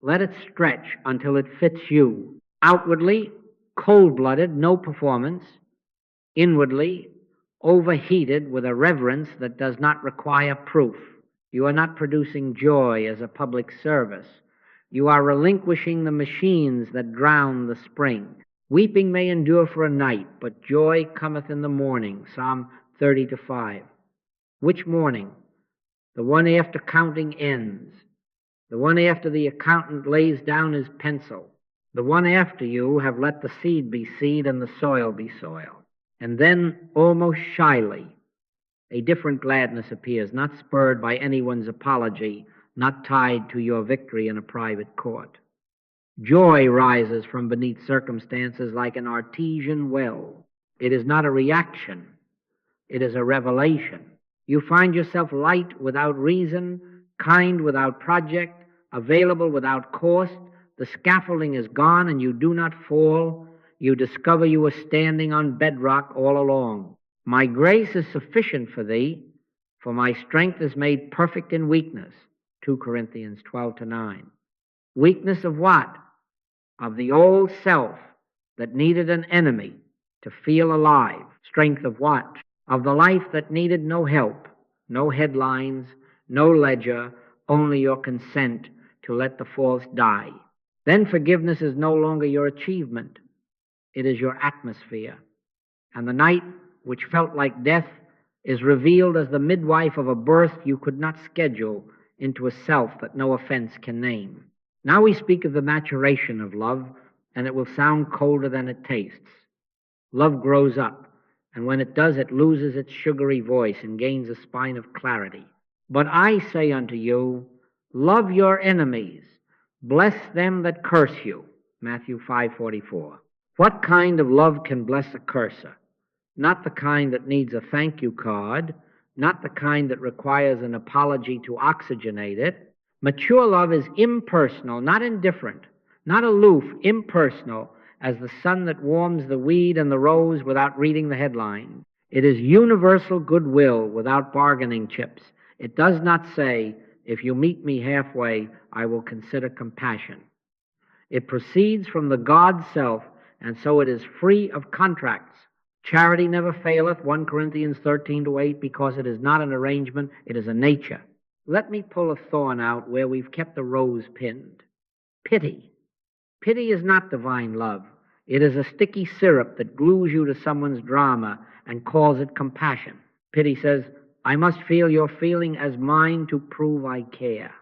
let it stretch until it fits you. Outwardly, cold-blooded, no performance. Inwardly, overheated with a reverence that does not require proof. You are not producing joy as a public service. You are relinquishing the machines that drown the spring. Weeping may endure for a night, but joy cometh in the morning. Psalm 30-5. Which morning? The one after counting ends. The one after the accountant lays down his pencil. The one after you have let the seed be seed and the soil be soil. And then, almost shyly, a different gladness appears, not spurred by anyone's apology, not tied to your victory in a private court. Joy rises from beneath circumstances like an artesian well. It is not a reaction. It is a revelation. You find yourself light without reason, kind without project, available without cost. The scaffolding is gone and you do not fall. You discover you are standing on bedrock all along. My grace is sufficient for thee, for my strength is made perfect in weakness. 2 Corinthians 12-9. Weakness of what? Of the old self that needed an enemy to feel alive. Strength of what? Of the life that needed no help, no headlines, no ledger, only your consent to let the false die. Then forgiveness is no longer your achievement. It is your atmosphere. And the night, which felt like death, is revealed as the midwife of a birth you could not schedule into a self that no offense can name. Now we speak of the maturation of love, and it will sound colder than it tastes. Love grows up, and when it does, it loses its sugary voice and gains a spine of clarity. But I say unto you, love your enemies, bless them that curse you. Matthew 5:44. What kind of love can bless a curser? Not the kind that needs a thank you card, not the kind that requires an apology to oxygenate it. Mature love is impersonal, not indifferent, not aloof, impersonal, as the sun that warms the weed and the rose without reading the headline. It is universal goodwill without bargaining chips. It does not say, if you meet me halfway, I will consider compassion. It proceeds from the God self, and so it is free of contracts. Charity never faileth, 1 Corinthians 13-8, because it is not an arrangement, it is a nature. Let me pull a thorn out where we've kept a rose pinned. Pity. Pity is not divine love. It is a sticky syrup that glues you to someone's drama and calls it compassion. Pity says, I must feel your feeling as mine to prove I care.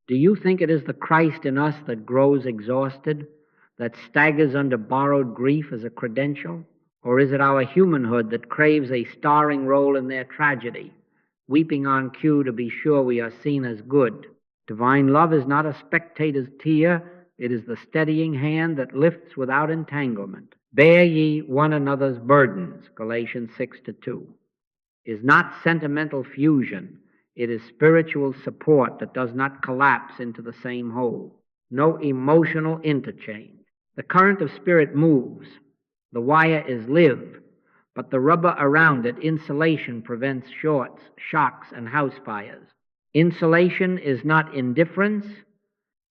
Do you think it is the Christ in us that grows exhausted, that staggers under borrowed grief as a credential? Or is it our humanhood that craves a starring role in their tragedy, weeping on cue to be sure we are seen as good? Divine love is not a spectator's tear. It is the steadying hand that lifts without entanglement. Bear ye one another's burdens, Galatians 6-2. Is not sentimental fusion. It is spiritual support that does not collapse into the same hole. No emotional interchange. The current of spirit moves. The wire is live, but the rubber around it, insulation, prevents shorts, shocks, and house fires. Insulation is not indifference.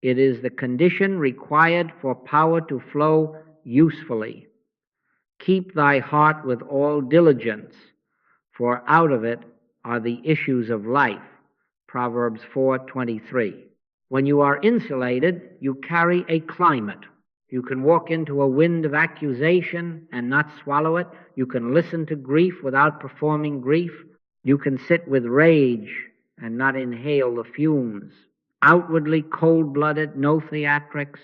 It is the condition required for power to flow usefully. Keep thy heart with all diligence, for out of it are the issues of life. Proverbs 4:23. When you are insulated, you carry a climate. You can walk into a wind of accusation and not swallow it. You can listen to grief without performing grief. You can sit with rage and not inhale the fumes. Outwardly cold-blooded, no theatrics,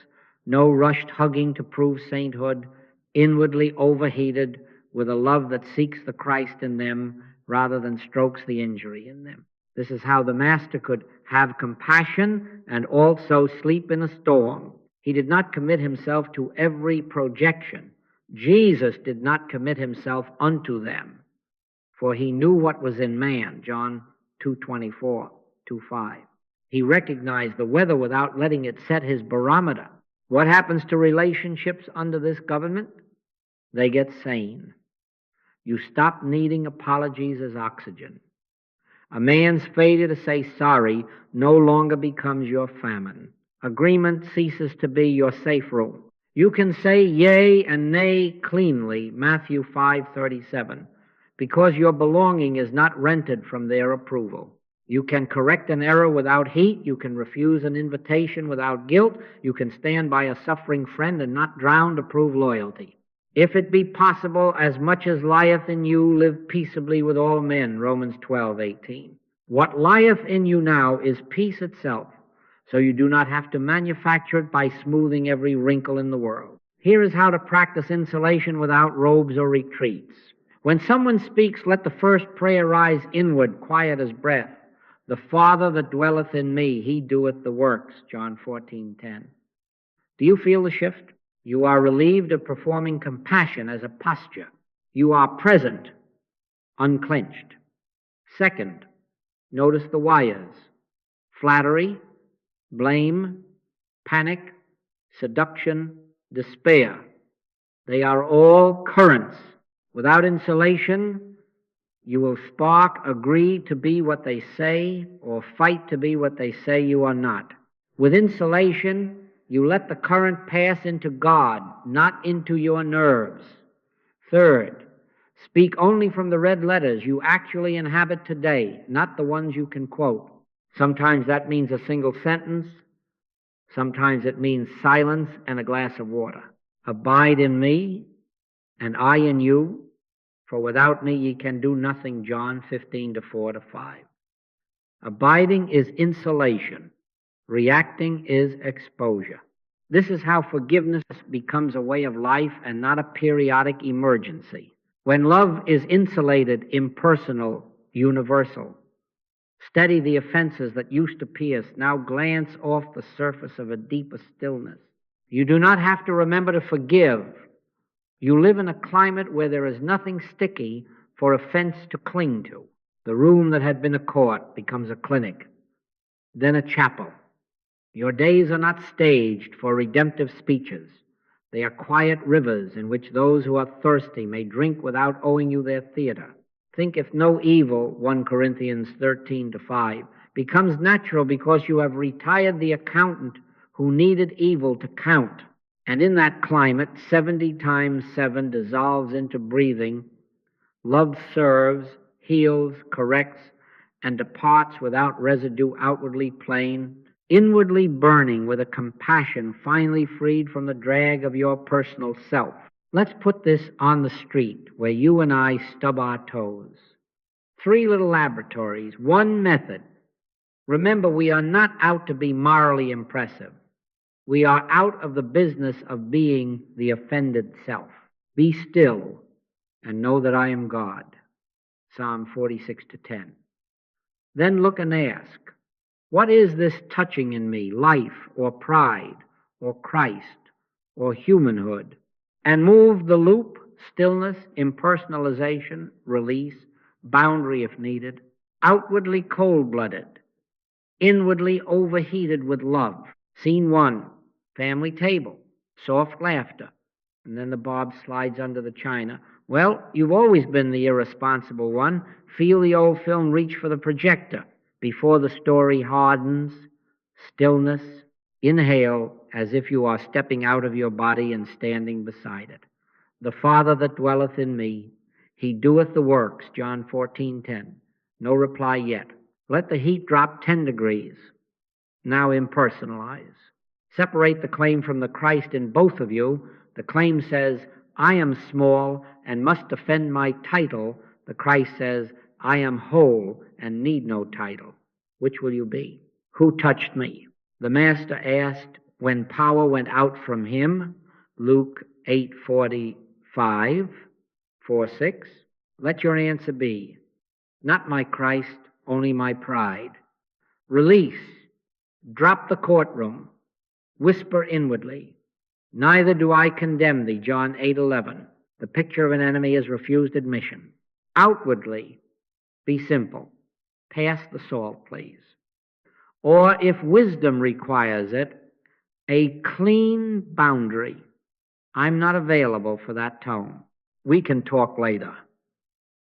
no rushed hugging to prove sainthood. Inwardly overheated, with a love that seeks the Christ in them rather than strokes the injury in them. This is how the Master could have compassion and also sleep in a storm. He did not commit himself to every projection. Jesus did not commit himself unto them, for he knew what was in man, John 2:24, 2:5. He recognized the weather without letting it set his barometer. What happens to relationships under this government? They get sane. You stop needing apologies as oxygen. A man's failure to say sorry no longer becomes your famine. Agreement ceases to be your safe room. You can say yea and nay cleanly, Matthew 5:37, because your belonging is not rented from their approval. You can correct an error without heat. You can refuse an invitation without guilt. You can stand by a suffering friend and not drown to prove loyalty. If it be possible, as much as lieth in you, live peaceably with all men, Romans 12:18. What lieth in you now is peace itself, so you do not have to manufacture it by smoothing every wrinkle in the world. Here is how to practice insulation without robes or retreats. When someone speaks, let the first prayer rise inward, quiet as breath. The Father that dwelleth in me, he doeth the works, John 14:10. Do you feel the shift? You are relieved of performing compassion as a posture. You are present, unclenched. Second, Notice the wires: flattery, blame, panic, seduction, despair. They are all currents. Without insulation, you will spark, agree to be what they say, or fight to be what they say you are not. With insulation, you let the current pass into God, not into your nerves. Third, speak only from the red letters you actually inhabit today, not the ones you can quote. Sometimes that means a single sentence. Sometimes it means silence and a glass of water. Abide in me, and I in you, for without me ye can do nothing, John 15:4-5. Abiding is insulation. Reacting is exposure. This is how forgiveness becomes a way of life and not a periodic emergency. When love is insulated, impersonal, universal, steady the offenses that used to pierce, now glance off the surface of a deeper stillness. You do not have to remember to forgive. You live in a climate where there is nothing sticky for offense to cling to. The room that had been a court becomes a clinic, then a chapel. Your days are not staged for redemptive speeches. They are quiet rivers in which those who are thirsty may drink without owing you their theater. Think if no evil, 1 Corinthians 13:5, becomes natural because you have retired the accountant who needed evil to count. And in that climate, 70 times 7 dissolves into breathing. Love serves, heals, corrects, and departs without residue, outwardly plain, inwardly burning with a compassion finally freed from the drag of your personal self. Let's put this on the street where you and I stub our toes. 3 little laboratories, 1 method. Remember, we are not out to be morally impressive. We are out of the business of being the offended self. Be still and know that I am God. Psalm 46:10. Then look and ask, what is this touching in me, life or pride or Christ or humanhood? And move the loop, stillness, impersonalization, release, boundary if needed, outwardly cold-blooded, inwardly overheated with love. Scene 1, family table, soft laughter, and then the bob slides under the china. Well, you've always been the irresponsible one. Feel the old film reach for the projector before the story hardens. Stillness, inhale as if you are stepping out of your body and standing beside it. The Father that dwelleth in me, he doeth the works, John 14:10. No reply yet. Let the heat drop 10 degrees. Now impersonalize. Separate the claim from the Christ in both of you. The claim says, I am small and must defend my title. The Christ says, I am whole and need no title. Which will you be? Who touched me? The Master asked when power went out from him, Luke 8:45, 4:6. Let your answer be, not my Christ, only my pride. Release. Drop the courtroom. Whisper inwardly, neither do I condemn thee, John 8:11. The picture of an enemy is refused admission. Outwardly, be simple. Pass the salt, please. Or if wisdom requires it, a clean boundary. I'm not available for that tone. We can talk later.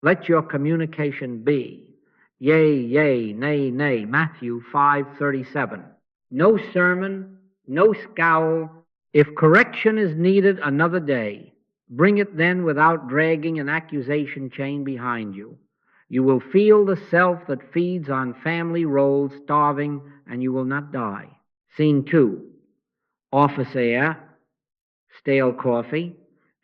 Let your communication be yea, yea, nay, nay, Matthew 5:37. No sermon, no scowl. If correction is needed another day, bring it then without dragging an accusation chain behind you. You will feel the self that feeds on family roles starving, and you will not die. Scene 2, office air, stale coffee,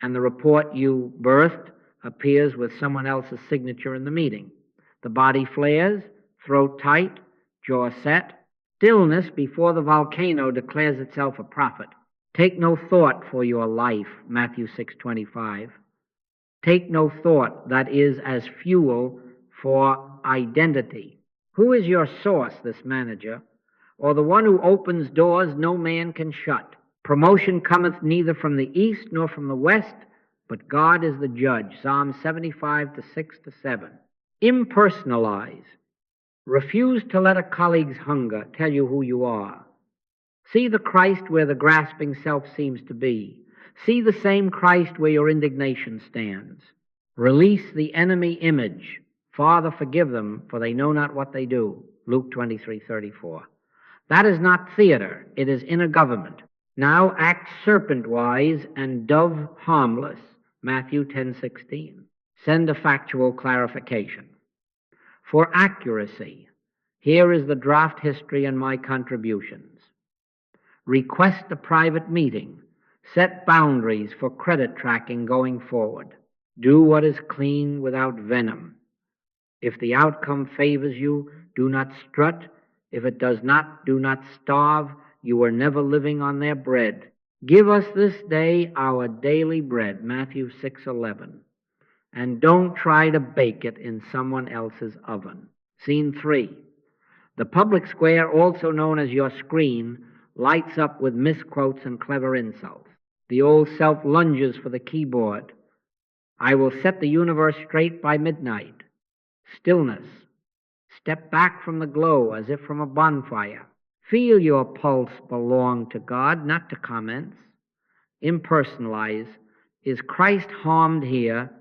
and the report you birthed appears with someone else's signature in the meeting. The body flares, throat tight, jaw set, stillness before the volcano declares itself a prophet. Take no thought for your life, Matthew 6:25. Take no thought, that is as fuel for identity. Who is your source, this manager, or the one who opens doors no man can shut? Promotion cometh neither from the east nor from the west, but God is the judge, Psalm 75:6-7. Impersonalize. Refuse to let a colleague's hunger tell you who you are. See the Christ where the grasping self seems to be. See the same Christ where your indignation stands. Release the enemy image. Father, forgive them, for they know not what they do. Luke 23:34. That is not theater. It is inner government. Now act serpent-wise and dove harmless. Matthew 10:16. Send a factual clarification. For accuracy, here is the draft history and my contributions. Request a private meeting. Set boundaries for credit tracking going forward. Do what is clean without venom. If the outcome favors you, do not strut. If it does not, do not starve. You were never living on their bread. Give us this day our daily bread, Matthew 6:11. And don't try to bake it in someone else's oven. Scene 3. The public square, also known as your screen, lights up with misquotes and clever insults. The old self lunges for the keyboard. I will set the universe straight by midnight. Stillness. Step back from the glow as if from a bonfire. Feel your pulse belong to God, not to comments. Impersonalize. Is Christ harmed here,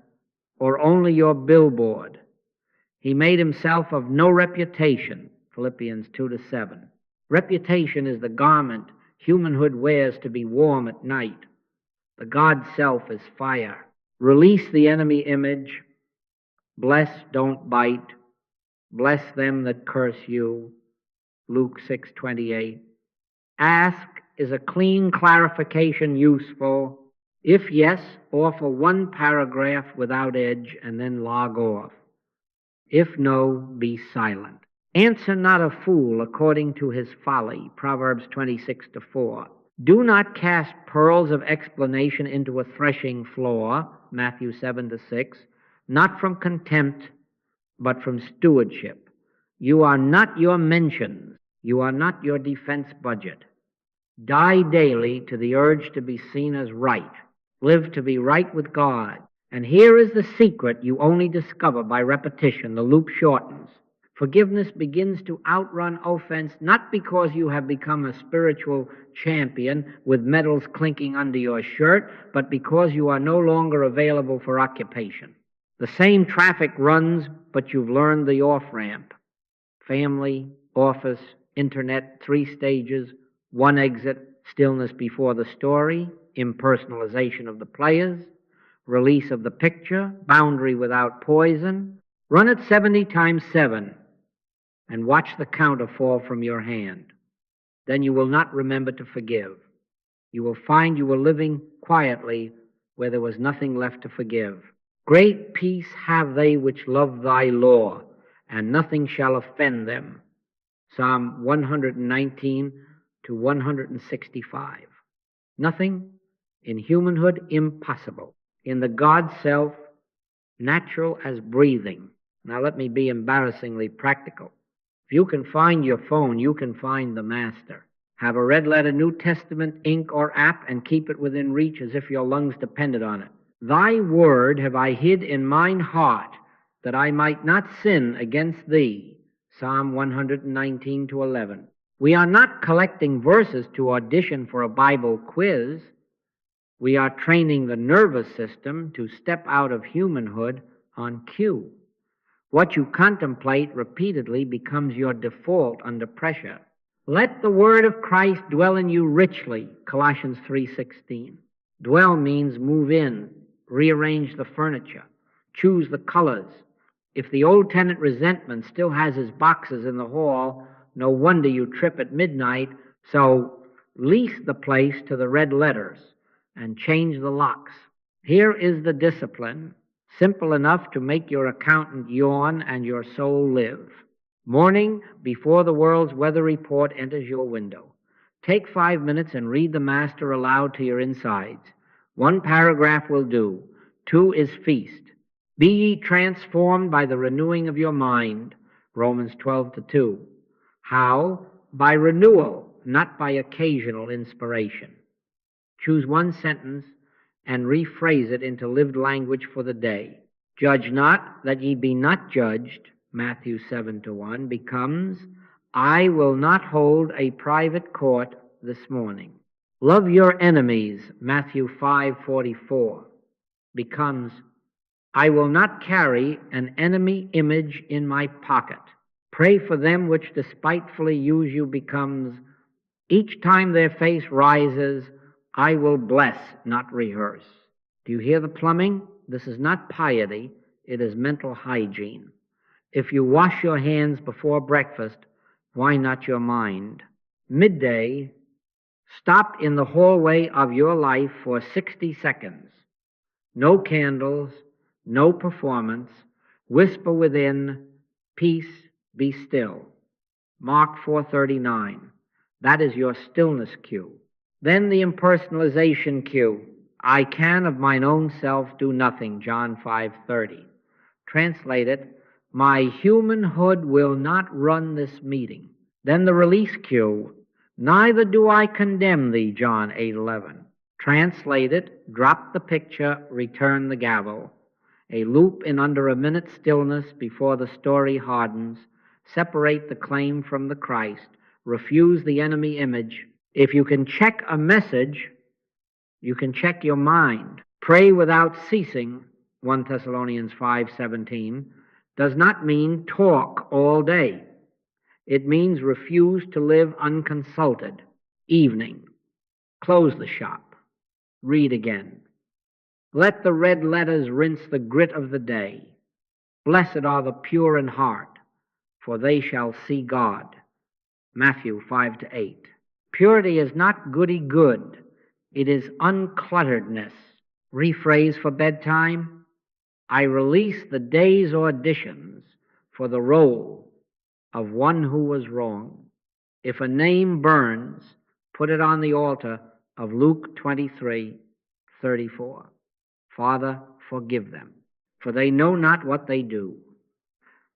or only your billboard? He made himself of no reputation, Philippians 2-7. Reputation is the garment humanhood wears to be warm at night. The God self is fire. Release the enemy image. Bless, don't bite. Bless them that curse you, Luke 6:28. Ask, is a clean clarification useful? If yes, offer one paragraph without edge and then log off. If no, be silent. Answer not a fool according to his folly, Proverbs 26-4. Do not cast pearls of explanation into a threshing floor, Matthew 7-6, not from contempt, but from stewardship. You are not your mentions. You are not your defense budget. Die daily to the urge to be seen as right. Live to be right with God. And here is the secret you only discover by repetition. The loop shortens. Forgiveness begins to outrun offense, not because you have become a spiritual champion with medals clinking under your shirt, but because you are no longer available for occupation. The same traffic runs, but you've learned the off-ramp. Family, office, internet, 3 stages, 1 exit, stillness before the story, impersonalization of the players, release of the picture, boundary without poison. Run it 70 times 7 and watch the counter fall from your hand. Then you will not remember to forgive. You will find you were living quietly where there was nothing left to forgive. Great peace have they which love thy law, and nothing shall offend them. Psalm 119-165. Nothing in humanhood impossible. In the God self, natural as breathing. Now let me be embarrassingly practical. If you can find your phone, you can find the master. Have a red letter New Testament ink or app and keep it within reach as if your lungs depended on it. Thy word have I hid in mine heart, that I might not sin against thee. Psalm 119-11. We are not collecting verses to audition for a Bible quiz. We are training the nervous system to step out of humanhood on cue. What you contemplate repeatedly becomes your default under pressure. Let the word of Christ dwell in you richly, Colossians 3:16. Dwell means move in, rearrange the furniture, choose the colors. If the old tenant resentment still has his boxes in the hall, no wonder you trip at midnight, so lease the place to the red letters and change the locks. Here is the discipline, simple enough to make your accountant yawn and your soul live. Morning, before the world's weather report enters your window. Take 5 minutes and read the Master aloud to your insides. 1 paragraph will do. 2 is feast. Be ye transformed by the renewing of your mind, Romans 12-2. How? By renewal, not by occasional inspiration. Choose 1 sentence and rephrase it into lived language for the day. Judge not, that ye be not judged. Matthew 7:1, becomes, I will not hold a private court this morning. Love your enemies, Matthew 5:44, becomes, I will not carry an enemy image in my pocket. Pray for them which despitefully use you, becomes, each time their face rises, I will bless, not rehearse. Do you hear the plumbing? This is not piety, it is mental hygiene. If you wash your hands before breakfast, why not your mind? Midday, stop in the hallway of your life for 60 seconds. No candles, no performance. Whisper within, peace, be still. Mark 4:39. That is your stillness cue. Then the impersonalization cue. I can of mine own self do nothing, John 5:30. Translate it, my humanhood will not run this meeting. Then the release cue. Neither do I condemn thee, John 8:11. Translate it, drop the picture, return the gavel. A loop in under a minute's stillness before the story hardens. Separate the claim from the Christ. Refuse the enemy image. If you can check a message, you can check your mind. Pray without ceasing, 1 Thessalonians 5:17, does not mean talk all day. It means refuse to live unconsulted. Evening. Close the shop. Read again. Let the red letters rinse the grit of the day. Blessed are the pure in heart, for they shall see God. Matthew 5-8. Purity is not goody-good. It is unclutteredness. Rephrase for bedtime. I release the day's auditions for the role of one who was wrong. If a name burns, put it on the altar of Luke 23:34. Father, forgive them, for they know not what they do.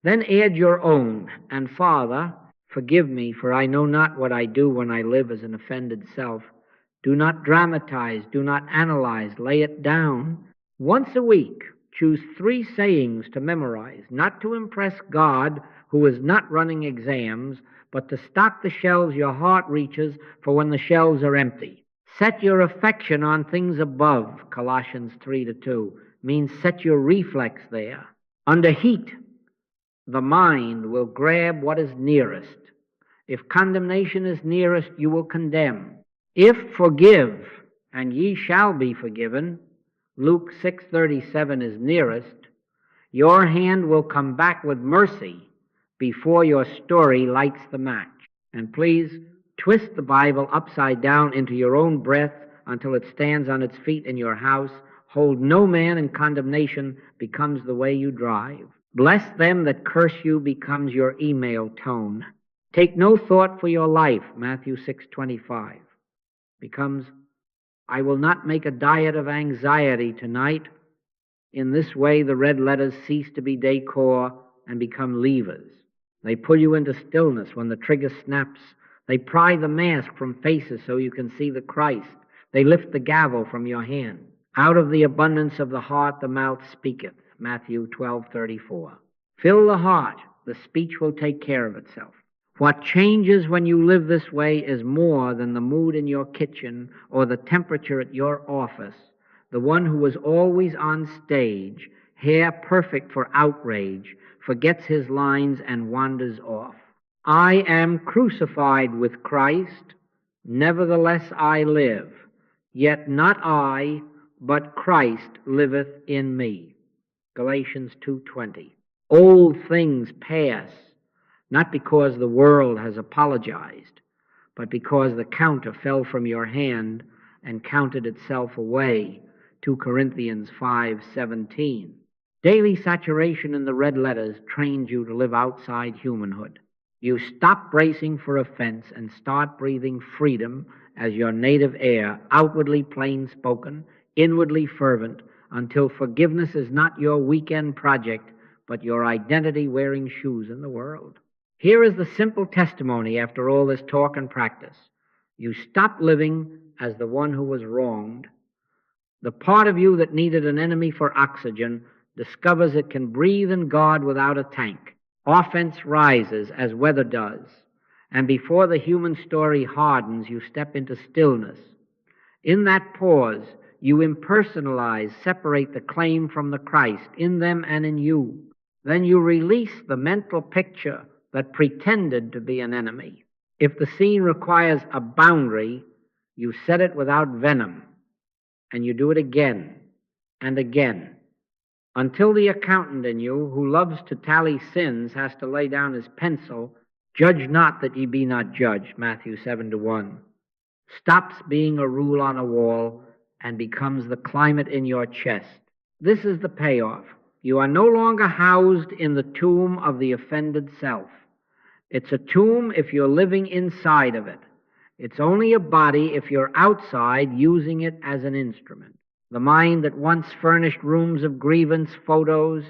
Then add your own, and Father, forgive me, for I know not what I do when I live as an offended self. Do not dramatize, do not analyze, lay it down. Once a week, choose 3 sayings to memorize, not to impress God, who is not running exams, but to stock the shelves your heart reaches for when the shelves are empty. Set your affection on things above, Colossians 3-2, means set your reflex there. Under heat, the mind will grab what is nearest. If condemnation is nearest, you will condemn. If forgive, and ye shall be forgiven, Luke 6:37 is nearest, your hand will come back with mercy before your story lights the match. And please twist the Bible upside down into your own breath until it stands on its feet in your house. Hold no man in condemnation becomes the way you drive. Bless them that curse you becomes your email tone. Take no thought for your life, Matthew 6:25. Becomes, I will not make a diet of anxiety tonight. In this way, the red letters cease to be decor and become levers. They pull you into stillness when the trigger snaps. They pry the mask from faces so you can see the Christ. They lift the gavel from your hand. Out of the abundance of the heart the mouth speaketh, Matthew 12:34. Fill the heart, the speech will take care of itself. What changes when you live this way is more than the mood in your kitchen or the temperature at your office. The one who is always on stage, hair perfect for outrage, forgets his lines and wanders off. I am crucified with Christ, nevertheless I live. Yet not I, but Christ liveth in me. Galatians 2:20. Old things pass, not because the world has apologized, but because the counter fell from your hand and counted itself away. 2 Corinthians 5:17. Daily saturation in the red letters trains you to live outside humanhood. You stop bracing for offense and start breathing freedom as your native air, outwardly plain-spoken, inwardly fervent, until forgiveness is not your weekend project, but your identity-wearing shoes in the world. Here is the simple testimony after all this talk and practice. You stop living as the one who was wronged. The part of you that needed an enemy for oxygen discovers it can breathe in God without a tank. Offense rises as weather does, and before the human story hardens, you step into stillness. In that pause, you impersonalize, separate the claim from the Christ in them and in you. Then you release the mental picture that pretended to be an enemy. If the scene requires a boundary, you set it without venom, and you do it again and again, until the accountant in you, who loves to tally sins, has to lay down his pencil. Judge not that ye be not judged, Matthew 7:1. Stops being a rule on a wall and becomes the climate in your chest. This is the payoff. You are no longer housed in the tomb of the offended self. It's a tomb if you're living inside of it. It's only a body if you're outside using it as an instrument. The mind that once furnished rooms of grievance, photos,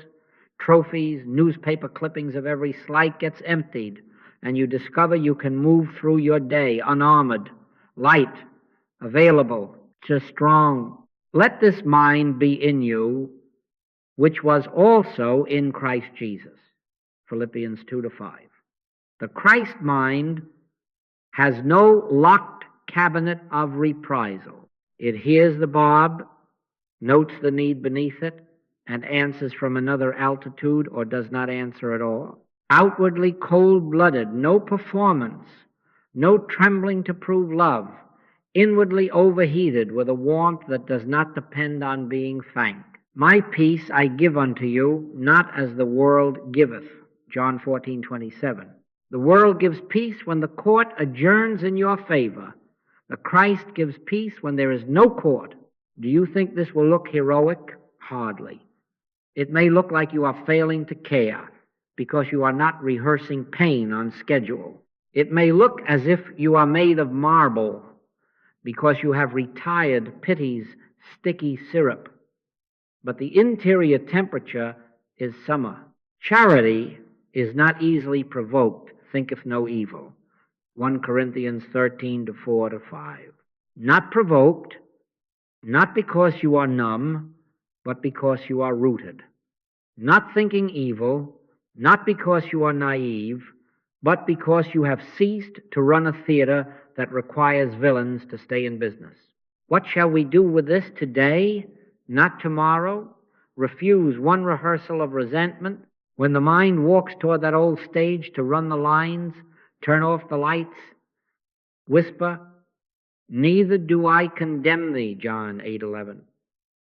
trophies, newspaper clippings of every slight gets emptied, and you discover you can move through your day unarmored, light, available, just strong. Let this mind be in you, which was also in Christ Jesus. Philippians 2-5. The Christ mind has no locked cabinet of reprisal. It hears the barb, notes the need beneath it, and answers from another altitude or does not answer at all. Outwardly cold-blooded, no performance, no trembling to prove love, inwardly overheated with a warmth that does not depend on being thanked. My peace I give unto you, not as the world giveth. John 14:27. The world gives peace when the court adjourns in your favor. The Christ gives peace when there is no court. Do you think this will look heroic? Hardly. It may look like you are failing to care because you are not rehearsing pain on schedule. It may look as if you are made of marble because you have retired pity's sticky syrup. But the interior temperature is summer. Charity is not easily provoked, thinketh no evil. 1 Corinthians 13:4-5. Not provoked, not because you are numb, but because you are rooted. Not thinking evil, not because you are naive, but because you have ceased to run a theater that requires villains to stay in business. What shall we do with this today, not tomorrow? Refuse one rehearsal of resentment? When the mind walks toward that old stage to run the lines, turn off the lights, whisper, "Neither do I condemn thee," John 8:11,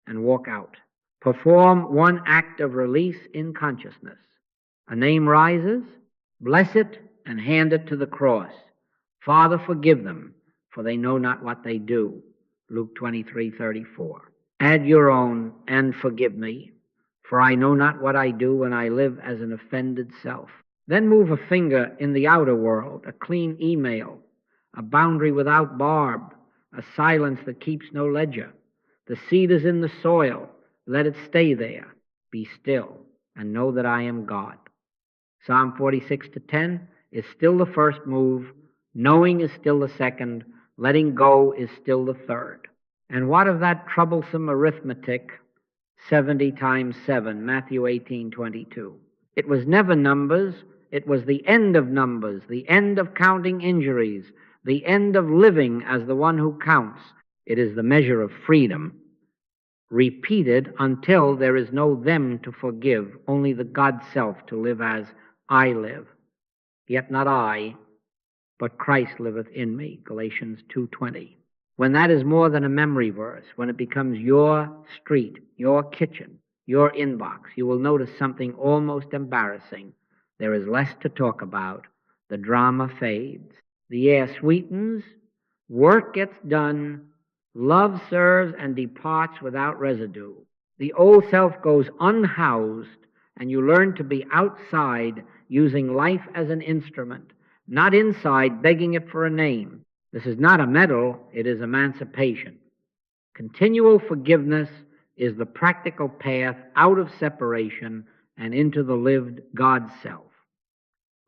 and walk out. Perform one act of release in consciousness. A name rises, bless it, and hand it to the cross. Father, forgive them, for they know not what they do. Luke 23:34. Add your own, and forgive me, for I know not what I do when I live as an offended self. Then move a finger in the outer world, a clean email, a boundary without barb, a silence that keeps no ledger. The seed is in the soil. Let it stay there. Be still and know that I am God. Psalm 46:10 is still the first move. Knowing is still the second. Letting go is still the third. And what of that troublesome arithmetic, 70 times 7, Matthew 18:22? It was never numbers. It was the end of numbers, the end of counting injuries, the end of living as the one who counts. It is the measure of freedom, repeated until there is no them to forgive, only the God self to live as I live. Yet not I, but Christ liveth in me, Galatians 2:20. When that is more than a memory verse, when it becomes your street, your kitchen, your inbox, you will notice something almost embarrassing. There is less to talk about. The drama fades. The air sweetens. Work gets done. Love serves and departs without residue. The old self goes unhoused, and you learn to be outside using life as an instrument, not inside begging it for a name. This is not a medal, it is emancipation. Continual forgiveness is the practical path out of separation and into the lived God self.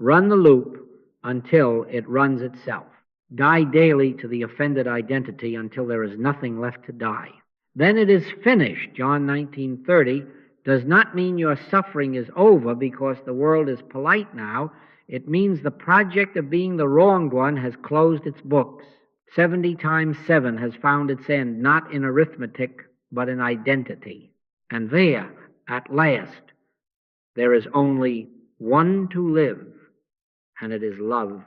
Run the loop until it runs itself. Die daily to the offended identity until there is nothing left to die. Then it is finished, John 19:30, does not mean your suffering is over because the world is polite now. It means the project of being the wronged one has closed its books. 70 times 7 has found its end, not in arithmetic, but in identity. And there, at last, there is only one to live, and it is love.